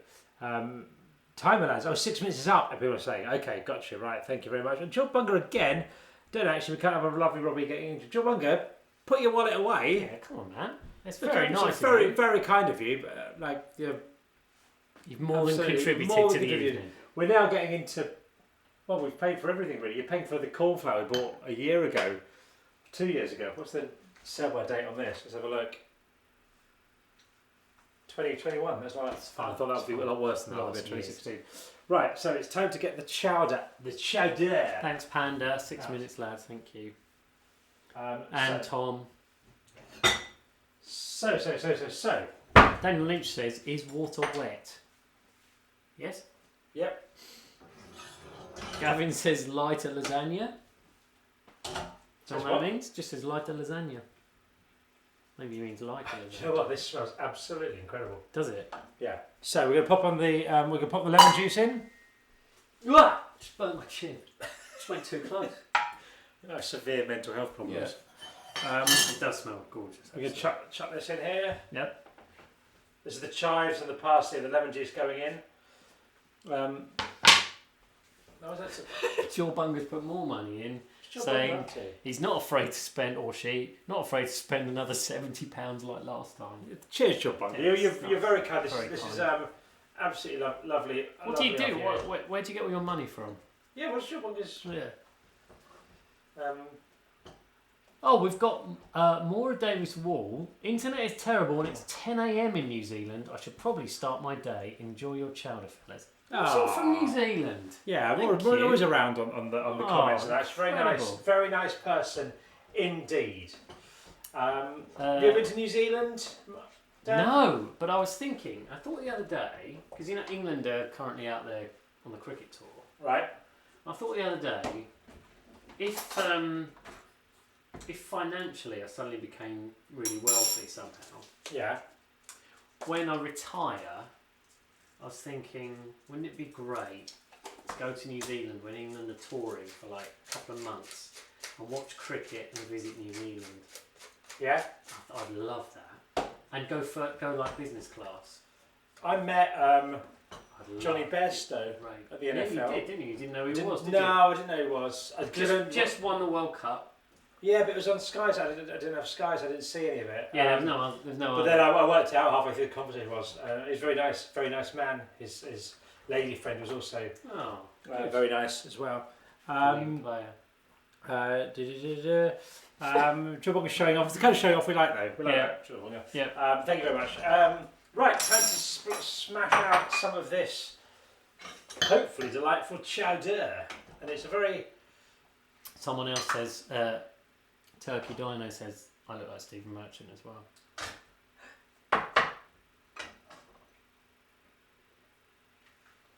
Timer lads. Oh, 6 minutes is up. And people are saying, okay, gotcha. Right, thank you very much. And John Bunger again. Don't actually. We can't have a lovely Robbie getting into John Bunger. Put your wallet away. Yeah, come on, man. It's very nice. It's very, very kind of you. But, you've more than contributed to the evening. We're now getting into. Well, we've paid for everything really. You're paying for the cornflour we bought a year ago, 2 years ago. What's the sell-by date on this? Let's have a look. 2021. That's fine. I thought that would be a lot worse than that. Would be 2016. Right. So it's time to get the chowder. The chowder. Thanks, Panda. 6 minutes, lads. Thank you. And Tom. So. Daniel Lynch says, "Is water wet?" Yes. Yep. Gavin says, "Lighter lasagna." So Says what what? that means? Just says lighter lasagna. Maybe he means lighter lasagna. You know what? This smells absolutely incredible. Does it? Yeah. So we're gonna pop on the. We're gonna pop the lemon juice in. Just burnt my chin. Just went too close. Severe mental health problems. It does smell gorgeous. We're gonna chuck this in here. Yep. This is the chives and the parsley, the lemon juice going in. Joel Bunger's put more money in, Joel saying Bunger up to? he's not afraid to spend, or she, not afraid to spend another £70 like last time. Cheers, Joel Bunger. Yes, You're very kind. very This is kind. absolutely lovely. What do you lovely do? of you. Where do you get all your money from? Yeah, what's Joel Bunger's? Yeah. Oh, we've got Maura Davis Wall. Internet is terrible and it's 10 a.m. in New Zealand. I should probably start my day. Enjoy your chowder, fellas. It's all from New Zealand. Yeah, Thank we're you. always around on the comments. And that's incredible. very nice person indeed. Have you ever been to New Zealand? Dan? No, but I was thinking. I thought the other day, because you know England are currently out there on the cricket tour. Right. I thought the other day, if financially I suddenly became really wealthy somehow, Yeah. when I retire, I was thinking, wouldn't it be great to go to New Zealand when England are touring for like a couple of months and watch cricket and visit New Zealand? Yeah. I'd love that. And go like business class. I met I'd Johnny love Bairstow Right. at the Yeah, NFL. you did, didn't you? You didn't know who he was, did no, you? I didn't know who he was. Just won the World Cup. Yeah, but it was on Skies. I didn't have Skies. I didn't see any of it. Yeah, there's no But then I worked out halfway through the conversation was he's very nice man. His lady friend was also very nice as well. Player. Joe Bunger's showing off. It's the kind of showing off we like though. We like Yeah. that, Joe Bunger. Yeah. Thank you very much. Right, time to smash out some of this hopefully delightful chowder. And it's a very... Someone else says, Turkey Dino says, I look like Stephen Merchant as well.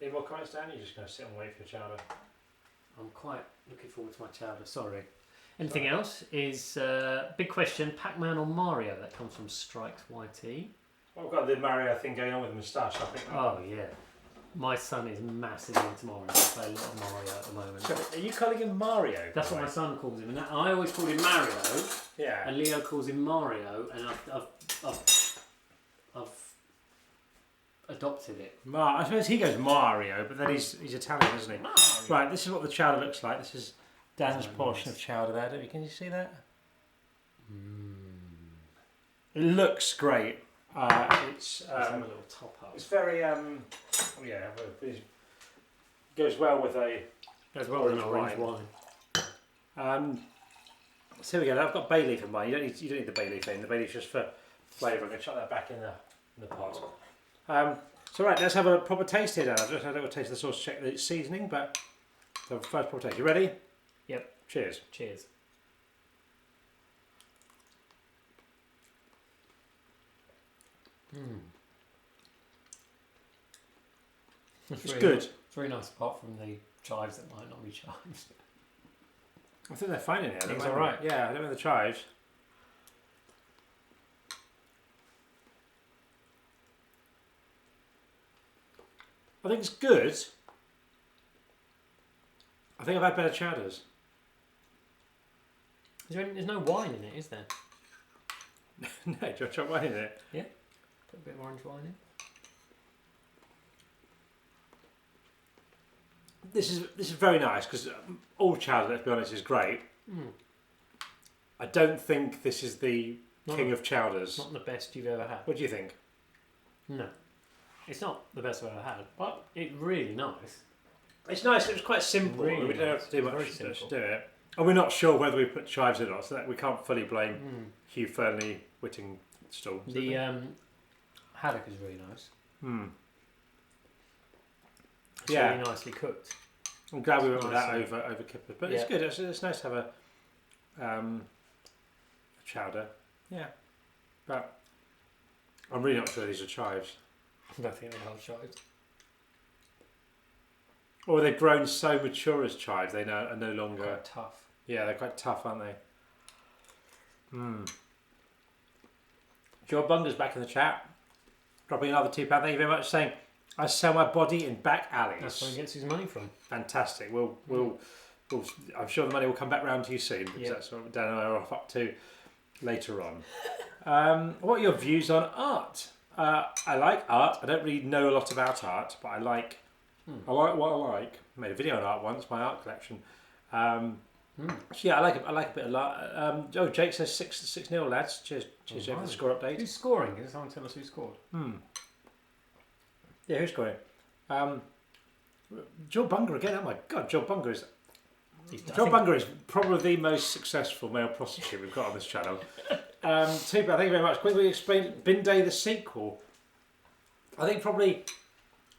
Any more comments, Dan? You're just going to sit and wait for your chowder. I'm quite looking forward to my chowder, sorry. Anything else is, big question, Pac-Man or Mario? That comes from Strikes YT. Well, I've got the Mario thing going on with the moustache, I think. Oh, yeah. My son is massively into Mario. I play a lot of Mario at the moment. So, are you calling him Mario? That's what my son calls him. And I always called him Mario, Yeah. and Leo calls him Mario, and I've adopted it. I suppose he goes Mario, but then he's Italian, isn't he? Mario. Right, this is what the chowder looks like. This is Dan's Very portion nice. of chowder there. Can you see that? It looks great. It's Let's have a little top up. it's very it goes well with a As well as an orange wine. So here we go. I've got bay leaf in mine. You don't need the bay leaf in. The bay leaf's just for flavour. I'm going to chuck that back in the pot. So right, let's have a proper taste here, Dan. I've just had a little taste of the sauce, check the seasoning, but the first proper taste. You ready? Yep. Cheers. Cheers. It's good. It's very nice, apart from the chives that might not be chives. I think they're fine in here. I think it's Don't all mind right. Yeah, I don't know the chives. I think it's good. I think I've had better chowders. There's no wine in it, is there? No, do you want to try wine in it? Yeah. Put a bit of orange wine in. This is very nice because all chowder, let's be honest, is great. Mm. I don't think this is the king of chowders. Not the best you've ever had. What do you think? No. It's not the best I've ever had, but it's really nice. It's nice. It was quite simple. Really We don't have to do Very much to simple. do it. And we're not sure whether we put chives in or not, so that we can't fully blame Hugh Fernley Whittingstall. The haddock is really nice. It's really nicely cooked. I'm glad we went It's with nice, that over kippers, but it's good. It's nice to have a chowder. Yeah, but I'm really not sure these are chives. I don't think they are chives. Or they've grown so mature as chives, they are no longer Quite tough. Yeah, they're quite tough, aren't they? Joe Bunger's back in the chat, dropping another £2. Thank you very much. Saying, I sell my body in back alleys. That's where he gets his money from. Fantastic. We'll I'm sure the money will come back round to you soon because that's what Dan and I are off up to later on. What are your views on art? I like art. I don't really know a lot about art, but I like what I like. I made a video on art once, my art collection. So yeah, I like a bit of art. Jake says 6-0 lads. Cheers Jake for the score update. Who's scoring? Can someone tell us who scored? Yeah, who's scoring? Joe Bunger again. Oh my God, Joe Bunger is probably the most successful male prostitute we've got on this channel. £2, thank you very much. Quickly explain Bin Day the sequel. I think probably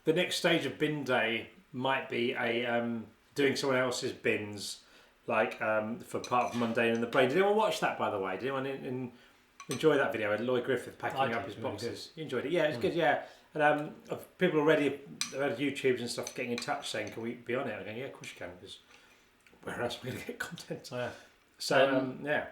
the next stage of Bin Day might be doing someone else's bins, like for part of Mundane and the Brain. Did anyone watch that, by the way? Did anyone enjoy that video with Lloyd Griffith packing up his boxes? You enjoyed it? Yeah, it's good. Yeah. And people already had YouTubes and stuff getting in touch saying, "Can we be on it?" I'm going, "Yeah, of course you can." Because where else are we going to get content? Oh, yeah. So yeah.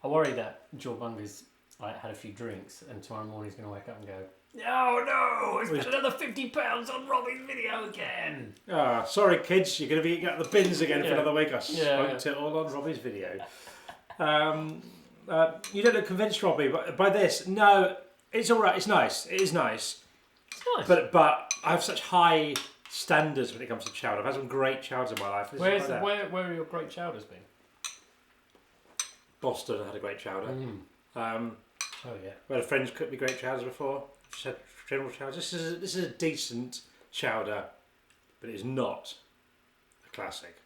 I worry that Joe Bunger's had a few drinks and tomorrow morning he's going to wake up and go, "Oh no, I spent another £50 on Robbie's video again." Sorry kids, you're going to be eating out the bins again for another week. I spent it all on Robbie's video. You don't look convinced, Robbie, by this. No, it's all right. It's nice. It is nice. It's nice. But I have such high standards when it comes to chowder. I've had some great chowders in my life. Where are your great chowders been? Boston had a great chowder. Oh yeah. We had a friend's cooked me great chowders before. Just had general chowders. This is a decent chowder, but it is not a classic.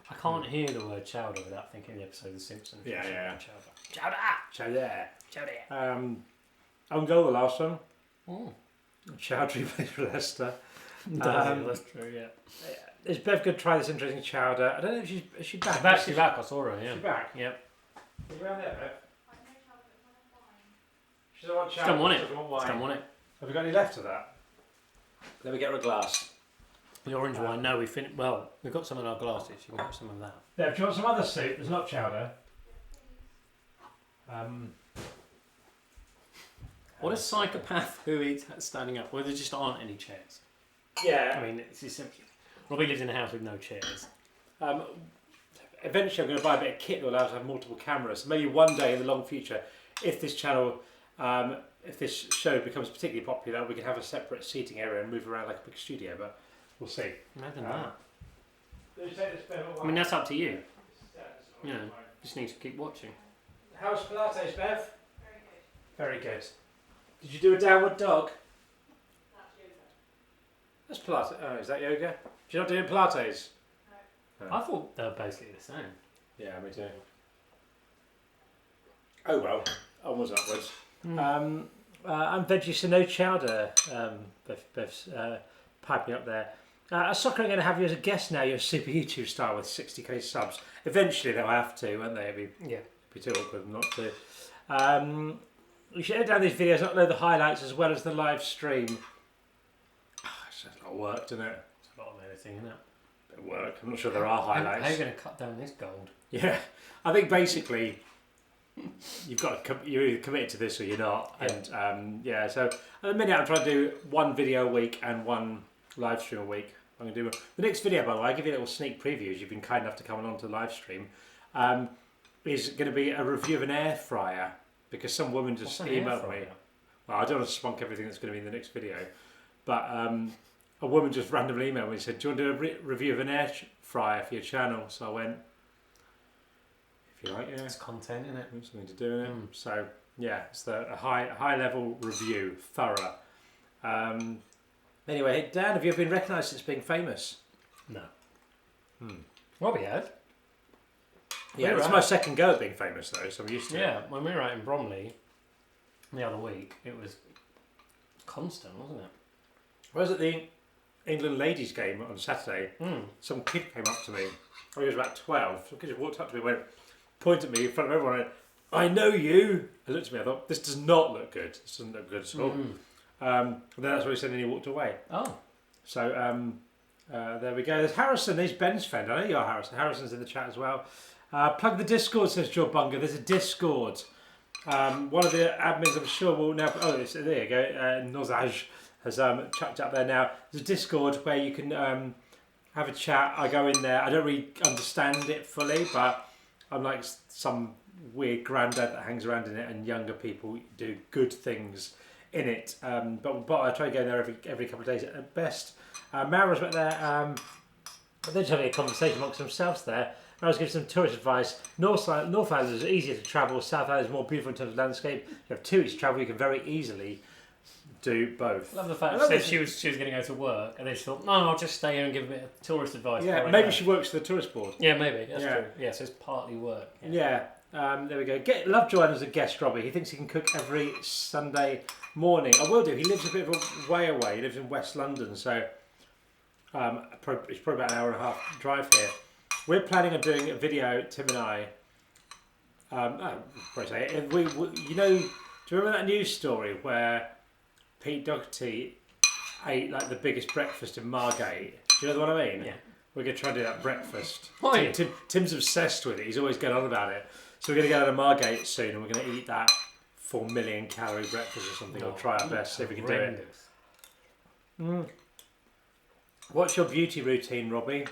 I can't hear the word chowder without thinking the episode of The Simpsons. Yeah. Chowder. Own goal the last one. Chowdery plays for Leicester. That's true, yeah. Is Bev going to try this interesting chowder? I don't know if she's back. She's back. I saw her, yeah. She's back? Yep. Are you around there, Bev? She doesn't want chowder. She don't want it. She doesn't want wine. She don't want it. Have we got any left of that? Let me get her a glass. The orange wine, no, we finished. Well, we've got some in our glasses. You can have some of that. Bev, do you want some other soup? There's not chowder. What a psychopath who eats standing up. Well, there just aren't any chairs. Yeah. I mean, it's just simply. Robbie lives in a house with no chairs. Eventually, I'm going to buy a bit of kit that will allow us to have multiple cameras. So maybe one day in the long future, if this channel, if this show becomes particularly popular, we can have a separate seating area and move around like a big studio. But we'll see. Imagine that. I mean, that's up to you. You know, just need to keep watching. How's Pilates, Bev? Very good. Did you do a downward dog? That's Pilates. Oh, is that yoga? You're not doing Pilates? No. I thought they were basically the same. Yeah, me too. Oh well, onwards upwards. I'm veggie, so no chowder. Bev's piping up there. Soccer are going to have you as a guest now. You're a super YouTube star with 60k subs. Eventually they'll have to, won't they? It'd be too awkward not to. We should edit down these videos, upload the highlights as well as the live stream. It's just a lot of work, isn't it? It's a lot of editing, isn't it? Bit of work. I'm not sure there are highlights. How are you going to cut down this gold? Yeah, I think basically you've got to you're either committed to this or you're not. And so at the minute I'm trying to do one video a week and one live stream a week. I'm going to do the next video. By the way, I give you a little sneak preview. As you've been kind enough to come along to the live stream. Is going to be a review of an air fryer because some woman just emailed me. Well, I don't want to spunk everything that's going to be in the next video, but a woman just randomly emailed me and said, "Do you want to do a review of an air fryer for your channel?" So I went, "If you like, yeah." It's content, isn't it? There's something to do in it. So yeah, it's a high level review, thorough. Anyway, Dan, have you ever been recognised as being famous? No. Robbie has. Yeah, it's my second go at being famous though, so I'm used to it. Yeah, when we were out in Bromley the other week, it was constant, wasn't it? Whereas at the England ladies game on Saturday, some kid came up to me. He was about 12. Some kid just walked up to me, pointed at me in front of everyone, and went, "I know you." I looked at me. I thought, this does not look good. This doesn't look good at all. And then that's what he said, and he walked away. Oh. So there we go. There's Harrison. He's Ben's friend. I know you are, Harrison. Harrison's in the chat as well. Plug the Discord, says Joe Bunga. There's a Discord. One of the admins, I'm sure, will now. Oh, there you go. Nozaj has chucked up there now. There's a Discord where you can have a chat. I go in there. I don't really understand it fully, but I'm like some weird granddad that hangs around in it, and younger people do good things in it. But I try to go in there every couple of days at best. Mara's went there. They're just having a conversation amongst themselves there. I was giving some tourist advice. North Island is easier to travel. South Island is more beautiful in terms of landscape. You have 2 weeks travel. You can very easily do both. I love the fact that she was going to go to work, and then she thought, no, I'll just stay here and give a bit of tourist advice. Yeah, maybe she works for the tourist board. Yeah, maybe. That's true. Yeah, so it's partly work. Yeah. There we go. Lovejoy as a guest, Robbie. He thinks he can cook every Sunday morning. I will do. He lives a bit of a way away. He lives in West London, so it's probably about an hour and a half drive here. We're planning on doing a video, Tim and I. Do you remember that news story where Pete Doherty ate like the biggest breakfast in Margate? Do you know what I mean? Yeah. We're going to try and do that breakfast. Tim's obsessed with it. He's always going on about it. So we're going to go to Margate soon, and we're going to eat that 4 million calorie breakfast or something. I'll try our best, see if we can do it. What's your beauty routine, Robbie?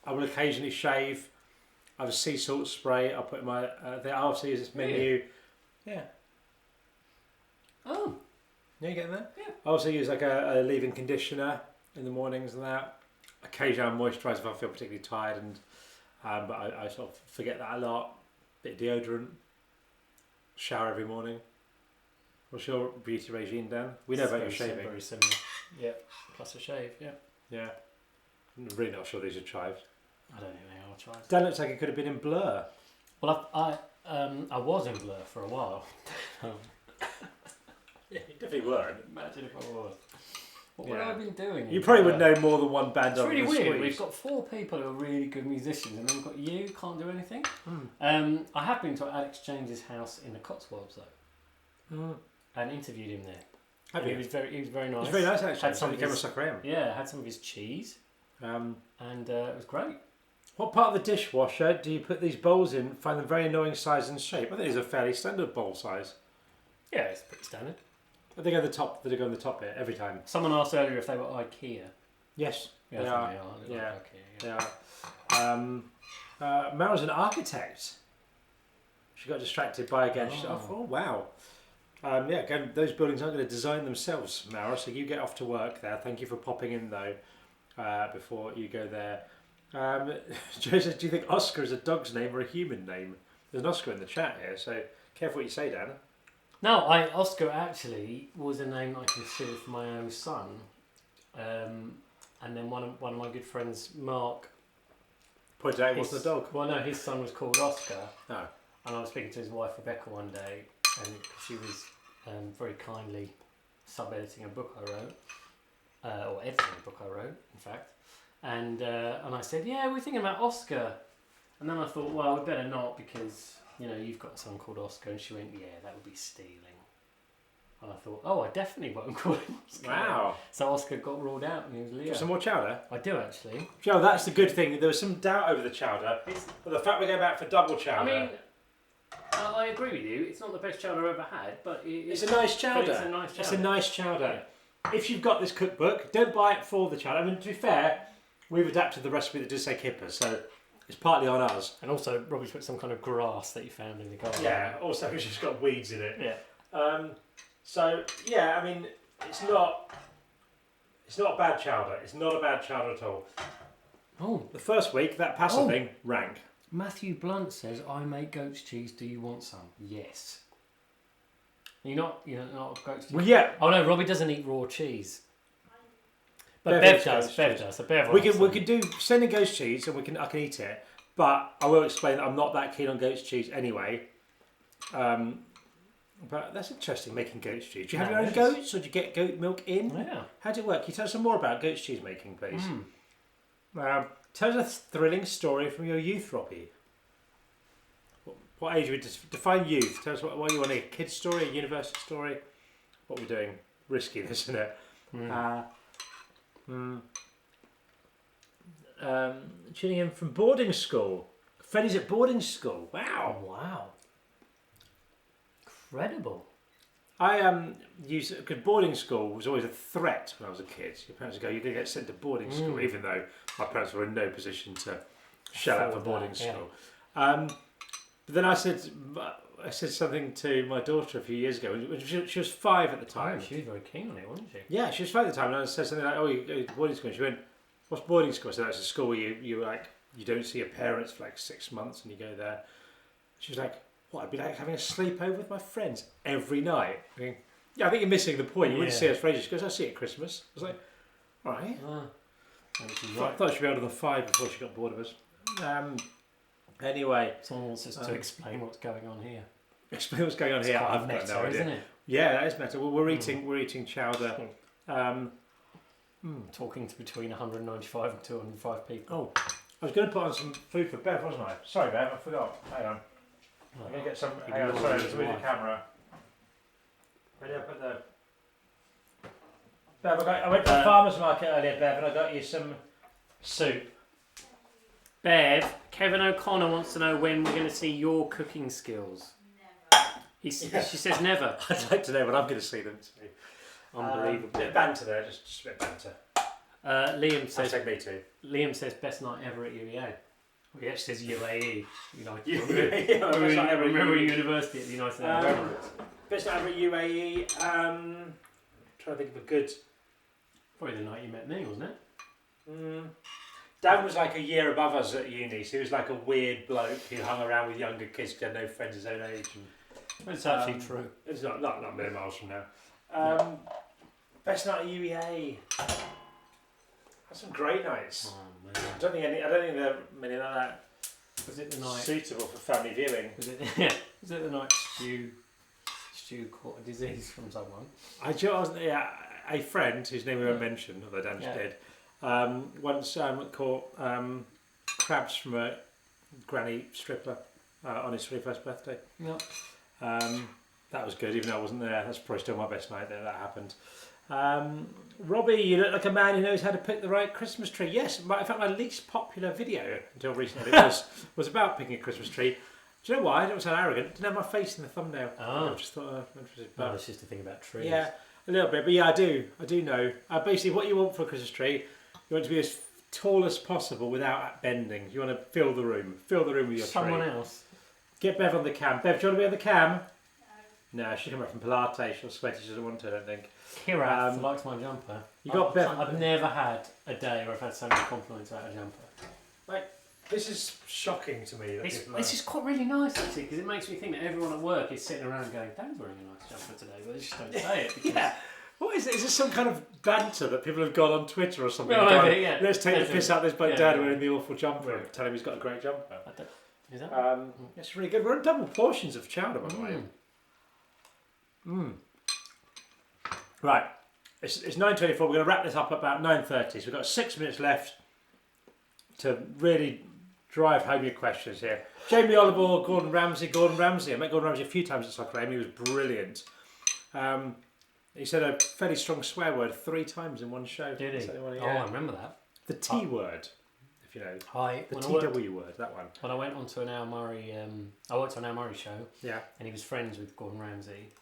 I will occasionally shave. I have a sea salt spray. I'll put in my. I also use this menu. Yeah. Oh. Yeah, you getting there? Yeah. I also use like a leave-in conditioner in the mornings and that. Occasionally I moisturise if I feel particularly tired, and but I sort of forget that a lot. Bit of deodorant. Shower every morning. What's your beauty regime, Dan? We know about your shaving. Very similar. Yeah. Plus a shave. Yeah. Yeah. I'm really not sure these are chives. I don't think they are chives. Dan looks like it could have been in Blur. Well, I was in Blur for a while. Yeah, you definitely were. Imagine if I was. What would I have been doing? You probably would know more than one band. It's really weird. We've got 4 people who are really good musicians, and then we've got you, can't do anything. I have been to Alex James's house in the Cotswolds though, and interviewed him there. He was very nice. He's very nice actually. Had some of his, yeah, had some of his cheese, and it was great. What part of the dishwasher do you put these bowls in? Find them very annoying size and shape. I think it's a fairly standard bowl size. Yeah, it's pretty standard. They go on the top. They go on the top bit every time. Someone asked earlier if they were IKEA. Yes, yeah, they are. Yeah, IKEA, they are. Mel's an architect. She got distracted by again. She said, "Oh wow." Again, those buildings aren't going to design themselves, Mara. So you get off to work there. Thank you for popping in though. Before you go there, Joe says, "Do you think Oscar is a dog's name or a human name?" There's an Oscar in the chat here, so careful what you say, Dan. No, Oscar actually was a name I considered for my own son, and then one of my good friends, Mark, pointed out it wasn't a dog. Well, no, his son was called Oscar. Oh. And I was speaking to his wife Rebecca one day, and she was very kindly sub-editing a book I wrote, or editing a book I wrote, in fact. And I said, yeah, we're thinking about Oscar. And then I thought, well, we better not because, you've got a son called Oscar. And she went, yeah, that would be stealing. And I thought, I definitely won't call him Oscar. Wow. So Oscar got ruled out and he was Leo. Do you have some more chowder? I do, actually. Joe, that's the good thing. There was some doubt over the chowder. But the fact we go back for double chowder. I mean, I agree with you. It's not the best chowder I've ever had, but it's a nice chowder. It's a nice chowder. It's a nice chowder. if you've got this cookbook, don't buy it for the challenge. I mean, to be fair, we've adapted the recipe that does say kipper, so it's partly on us. And also, Robbie's put some kind of grass that he found in the garden. Yeah, also it's just got weeds in it. Yeah. So, yeah, I mean, it's not a bad chowder. It's not a bad chowder at all. Oh. The first week, that pasta thing, rank. Matthew Blunt says, I make goat's cheese, do you want some? Yes. You're not a goat's cheese? Well, yeah. Oh no, Robbie doesn't eat raw cheese. But Bev Bev does. So Bev we could do sending goat's cheese and I can eat it, but I will explain that I'm not that keen on goat's cheese anyway. But that's interesting, making goat's cheese. Do you have your own goats, or do you get goat milk in? Yeah. How does it work? Can you tell us some more about goat's cheese making, please? Tell us a thrilling story from your youth, Robbie. What age would define youth? Tell us what you want, a kid's story, a university story? What we're doing? Risky, this, isn't it? Tuning in from boarding school. Freddie's at boarding school. Wow. Oh, wow. Incredible. I used because boarding school was always a threat when I was a kid. Your parents would go, "You're going to get sent to boarding school," even though my parents were in no position to shell out for boarding school. But then I said something to my daughter a few years ago. She was 5 at the time. Oh, she was very keen on it, wasn't she? Yeah, she was 5 at the time, and I said something like, "Oh, you go to boarding school." And she went, "What's boarding school?" I said, "That's a school where you don't see your parents for like 6 months, and you go there." She was like, "What? I'd be like having a sleepover with my friends every night." Yeah, I think you're missing the point. You wouldn't see us for ages. She goes, "I see it at Christmas." I was like, "All right." I thought she'd be older than 5 before she got bored of us. Anyway, someone wants us to explain what's going on here. Explain what's going on here. I've got no idea. Isn't it? Yeah, that is meta. Well, we're eating chowder. Talking to between 195 and 205 people. Oh, I was going to put on some food for Bev, wasn't I? Sorry, Bev, I forgot. Hang on. I'm going to get some. Hang on, sorry, let's move the camera. Where did I put the? Bev, I went to the farmer's market earlier, Bev, and I got you some soup. Bev, Kevin O'Connor wants to know when we're going to see your cooking skills. Never. She says never. I'd like to know when I'm going to see them too. Unbelievable. Bit of banter there, just a bit of banter. Liam says. Take me too. Liam says best night ever at UEA. Well, he actually says UAE. Remember university at the United Arab Emirates. Best night ever at UAE. Trying to think of a good. Probably the night you met me, wasn't it? Dan was like a year above us at uni, so he was like a weird bloke who hung around with younger kids because he had no friends his own age. And, it's actually true. It's not a million miles from now. Best night at UEA. Had some great nights. Oh, man. I don't think there are many like that. Was it the night suitable for family viewing? Was it the night Stu caught a disease from someone? A friend whose name we won't mention, although Dan just did. Once caught crabs from a granny stripper on his 21st birthday. Yep. That was good, even though I wasn't there. That's probably still my best night that happened. Robbie, you look like a man who knows how to pick the right Christmas tree. Yes, in fact, my least popular video until recently was about picking a Christmas tree. Do you know why? I don't sound arrogant. I didn't have my face in the thumbnail. Oh. I just thought interested. But it's just a thing about trees. Yeah, a little bit. But yeah, I do know. Basically, what you want for a Christmas tree, you want it to be as tall as possible without bending. You want to fill the room with your Someone tree. else. Get Bev on the cam. Bev, do you want to be on the cam? No, she came back from Pilates. She'll sweat. She doesn't want to, I don't think. Kira likes my jumper. I've never had a day where I've had so many compliments about a jumper. Like, this is shocking to me. This is quite really nice actually, because it makes me think that everyone at work is sitting around going, "Dan's wearing a nice jumper today," but they just don't say it. Yeah. What is it? Is this some kind of banter that people have gone on Twitter or something? Well, going, maybe, yeah. Let's take the piss out of this bloke dad wearing the awful jumper Right. and tell him he's got a great jumper. Is that? It's really good. We're on double portions of chowder, by the way. Right. It's 9:24. We're going to wrap this up at about 9:30. So we've got 6 minutes left to really drive home your questions here. Jamie Oliver, Gordon Ramsay. I met Gordon Ramsay a few times at Soccer Aim. He was brilliant. He said a fairly strong swear word 3 times in one show. Did he? Oh, I remember that. The T word, if you know. The TW word, that one. When I went on to an Al Murray, I worked on Al Murray show. Yeah. And he was friends with Gordon Ramsay,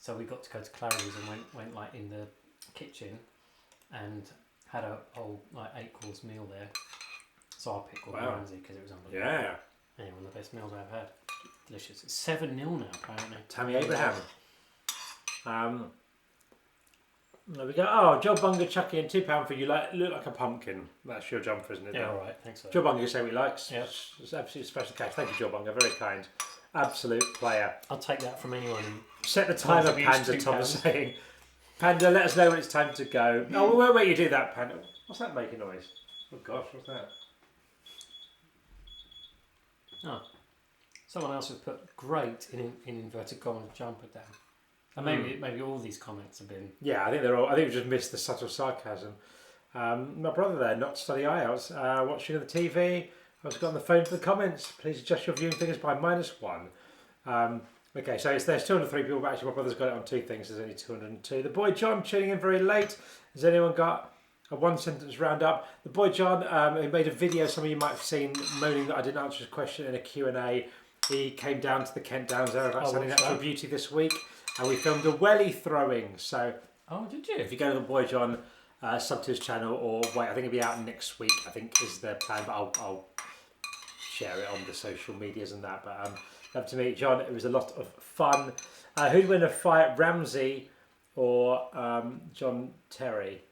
so we got to go to Clary's and went like in the kitchen and had a whole 8-course meal there. So I picked Gordon Ramsay because it was unbelievable. Yeah. Yeah, one of the best meals I've had. Delicious. It's 7-0 now, apparently. Tammy Abraham. There we go. Oh, Joe Bunga chucking in £2 for you. Look like a pumpkin. That's your jumper, isn't it? Yeah, all right. Thanks for that. Joe Bunga can say what he likes. Yep. It's absolutely special cash. Thank you, Joe Bunga. Very kind. Absolute player. I'll take that from anyone who... Set the timer, Panda, Tom is saying. Panda, let us know when it's time to go. Oh, wait, wait, you do that, Panda. What's that making noise? Oh, gosh, what's that? Oh. Someone else has put great in inverted commas jumper down. And maybe all these comments have been... Yeah, I think they're all... I think we just missed the subtle sarcasm. My brother there, not to study IELTS, watching on the TV. I was got on the phone for the comments. Please adjust your viewing figures by -1. Okay, so there's 203 people, but actually my brother's got it on 2 things. There's only 202. The boy John tuning in very late. Has anyone got a 1-sentence roundup? The boy John, he made a video, some of you might have seen, moaning that I didn't answer his question in a Q&A. He came down to the Kent Downs area of Outstanding Natural Beauty this week, and we filmed a welly throwing. So, oh, did you? If you go to the boy John, sub to his channel, or wait, I think it'll be out next week. I think is the plan, but I'll share it on the social medias and that. But love to meet John. It was a lot of fun. Who'd win a fight, Ramsey or John Terry?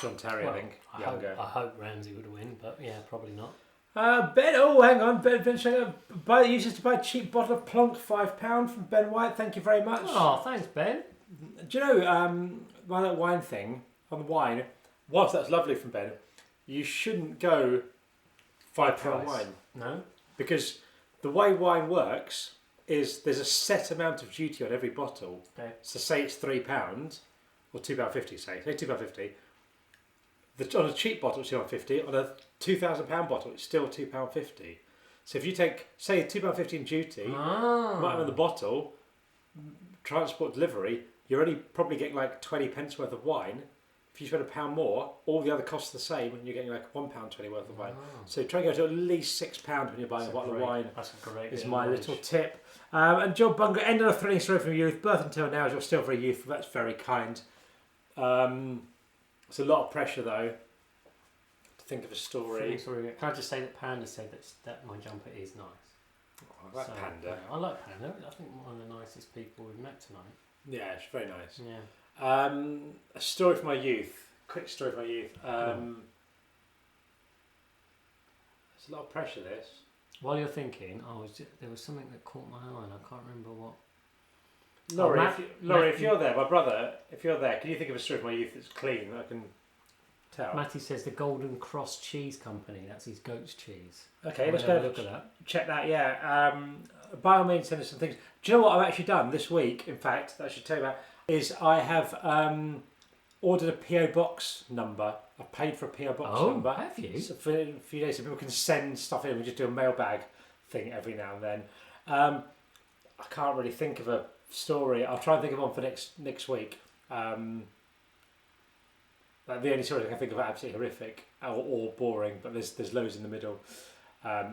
John Terry, well, I think. Younger. I hope Ramsey would win, but yeah, probably not. Ben, oh, hang on. Ben uses to buy a cheap bottle of Plonk, £5 from Ben White. Thank you very much. Oh, thanks, Ben. Do you know, on that wine thing, on the wine, whilst that's lovely from Ben, you shouldn't go £5 wine. No. Because the way wine works is there's a set amount of duty on every bottle. Okay. So say it's £3 or £2.50, say £2.50. On a cheap bottle, it's £2.50. On a £2,000 bottle, it's still £2.50. So if you take, say, £2.50 in duty, right on the bottle, transport delivery, you're only probably getting like 20 pence worth of wine. If you spend £1 more, all the other costs are the same, and you're getting like £1.20 worth of wine. So try and go to at least £6 when you're buying a bottle of wine. That's a great is my little tip. And John Bunga, ended a thrilling story from youth, birth until now, you're still very youthful. That's very kind. It's a lot of pressure though to think of a story. Can I just say that Panda said that my jumper is nice. Oh, I like Panda. Yeah, I like Panda. I think one of the nicest people we've met tonight. Yeah, it's very nice. Yeah. A story from my youth. Quick story from my youth. It's a lot of pressure, this. While you're thinking, there was something that caught my eye and I can't remember what. Laurie, if you're there, my brother, if you're there, can you think of a story from my youth that's clean that I can tell? Matty says the Golden Cross Cheese Company. That's his goat's cheese. Okay, let's go look at that. Check that, yeah. By all means, send us some things. Do you know what I've actually done this week, in fact, that I should tell you about, is I have ordered a PO box number. I've paid for a PO box number. Have you? So for a few days so people can send stuff in. We just do a mailbag thing every now and then. I can't really think of a story. I'll try and think of one for next week. Like the only stories I can think of are absolutely horrific or boring, but there's loads in the middle.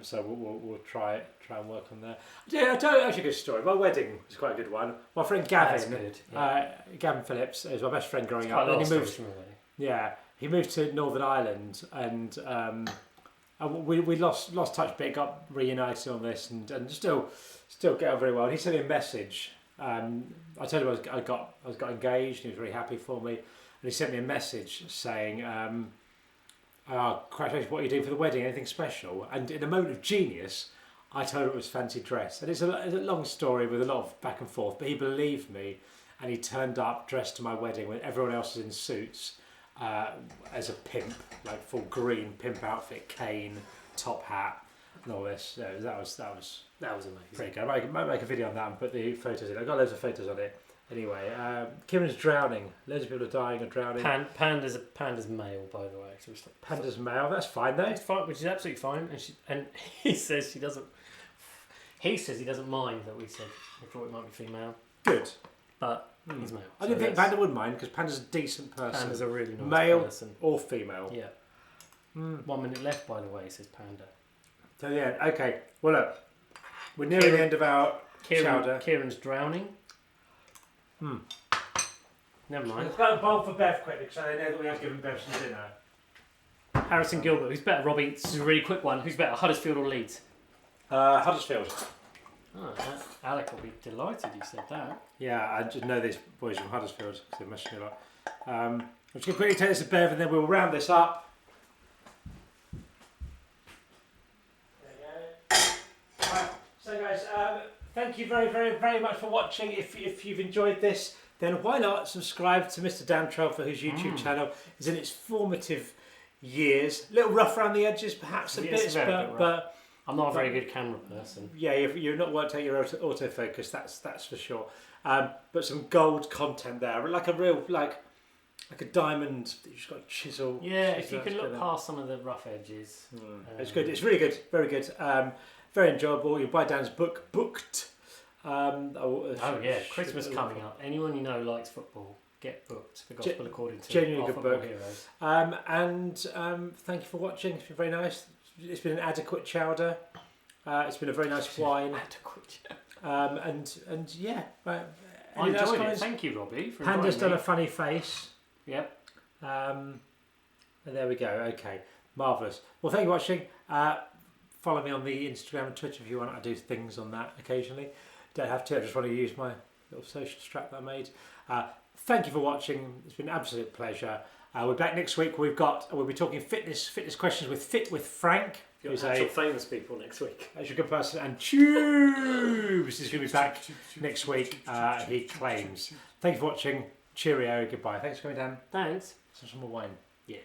So we'll try and work on that. Yeah, I told you actually a good story. My wedding was quite a good one. My friend Gavin, Gavin Phillips, is my best friend growing up. And he moved. Yeah, he moved to Northern Ireland, and we lost touch, but got reunited on this, and still get on very well. And he sent me a message. I told him I got engaged. And he was very happy for me, and he sent me a message saying, "Congratulations! What are you doing for the wedding? Anything special?" And in a moment of genius, I told him it was fancy dress. And it's a long story with a lot of back and forth, but he believed me, and he turned up dressed to my wedding when everyone else was in suits, as a pimp, like full green pimp outfit, cane, top hat, and all this. So that was amazing. Pretty good. I might make a video on that and put the photos in. I've got loads of photos on it. Anyway, Kieran's drowning. Loads of people are dying or drowning. Panda's male, by the way. So Panda's male. That's fine though. It's fine, which is absolutely fine. And he says he doesn't. He says he doesn't mind that we said we thought it might be female. Good, but he's male. I didn't think Panda would mind because Panda's a decent person. Panda's a really nice male person. Or female. Yeah. 1 minute left, by the way. Says Panda. So yeah, okay. Well, look, we're nearing the end of our Chowder. Kieran's drowning. Never mind. Let's go a bowl for Bev quickly, because I know that we have given Bev some dinner. Harrison Gilbert, who's better, Robbie? This is a really quick one. Who's better, Huddersfield or Leeds? Huddersfield. Oh, Alec will be delighted you said that. Yeah, I just know these boys from Huddersfield because they messaged me a lot. I'm just going to quickly take this to Bev and then we'll round this up. There you go. Right, so guys, thank you very, very, very much for watching. If you've enjoyed this, then why not subscribe to Mr. Dan Trelfer, whose YouTube channel is in its formative years. A little rough around the edges, perhaps a bit, but I'm not a very good camera person. yeah, you're not worked out your autofocus. That's for sure. But some gold content there, like a real like a diamond that you've just got to chisel. Yeah, if you can look past some of the rough edges. It's good. It's really good. Very good. Very enjoyable. You buy Dan's book, Booked. Christmas coming up. Anyone you know likes football, get booked. The Gospel According to genuinely Our good Football book. Heroes. Thank you for watching. It's been very nice. It's been an adequate chowder. It's been a very nice wine. Adequate. And yeah. Right. I enjoyed it. Thank you, Robbie, for Panda's inviting done me. a funny face. Yep. And there we go. Okay, marvellous. Well, thank you for watching. Follow me on the Instagram and Twitter if you want. I do things on that occasionally. Don't have to. I just want to use my little social strap that I made. Thank you for watching. It's been an absolute pleasure. We're back next week. We'll be talking fitness questions with Frank. Who's actual famous people next week. That's a good person. And Tubes is going to be back next week. He claims. Thank you for watching. Cheerio. Goodbye. Thanks for coming down. Thanks. Some more wine. Yeah.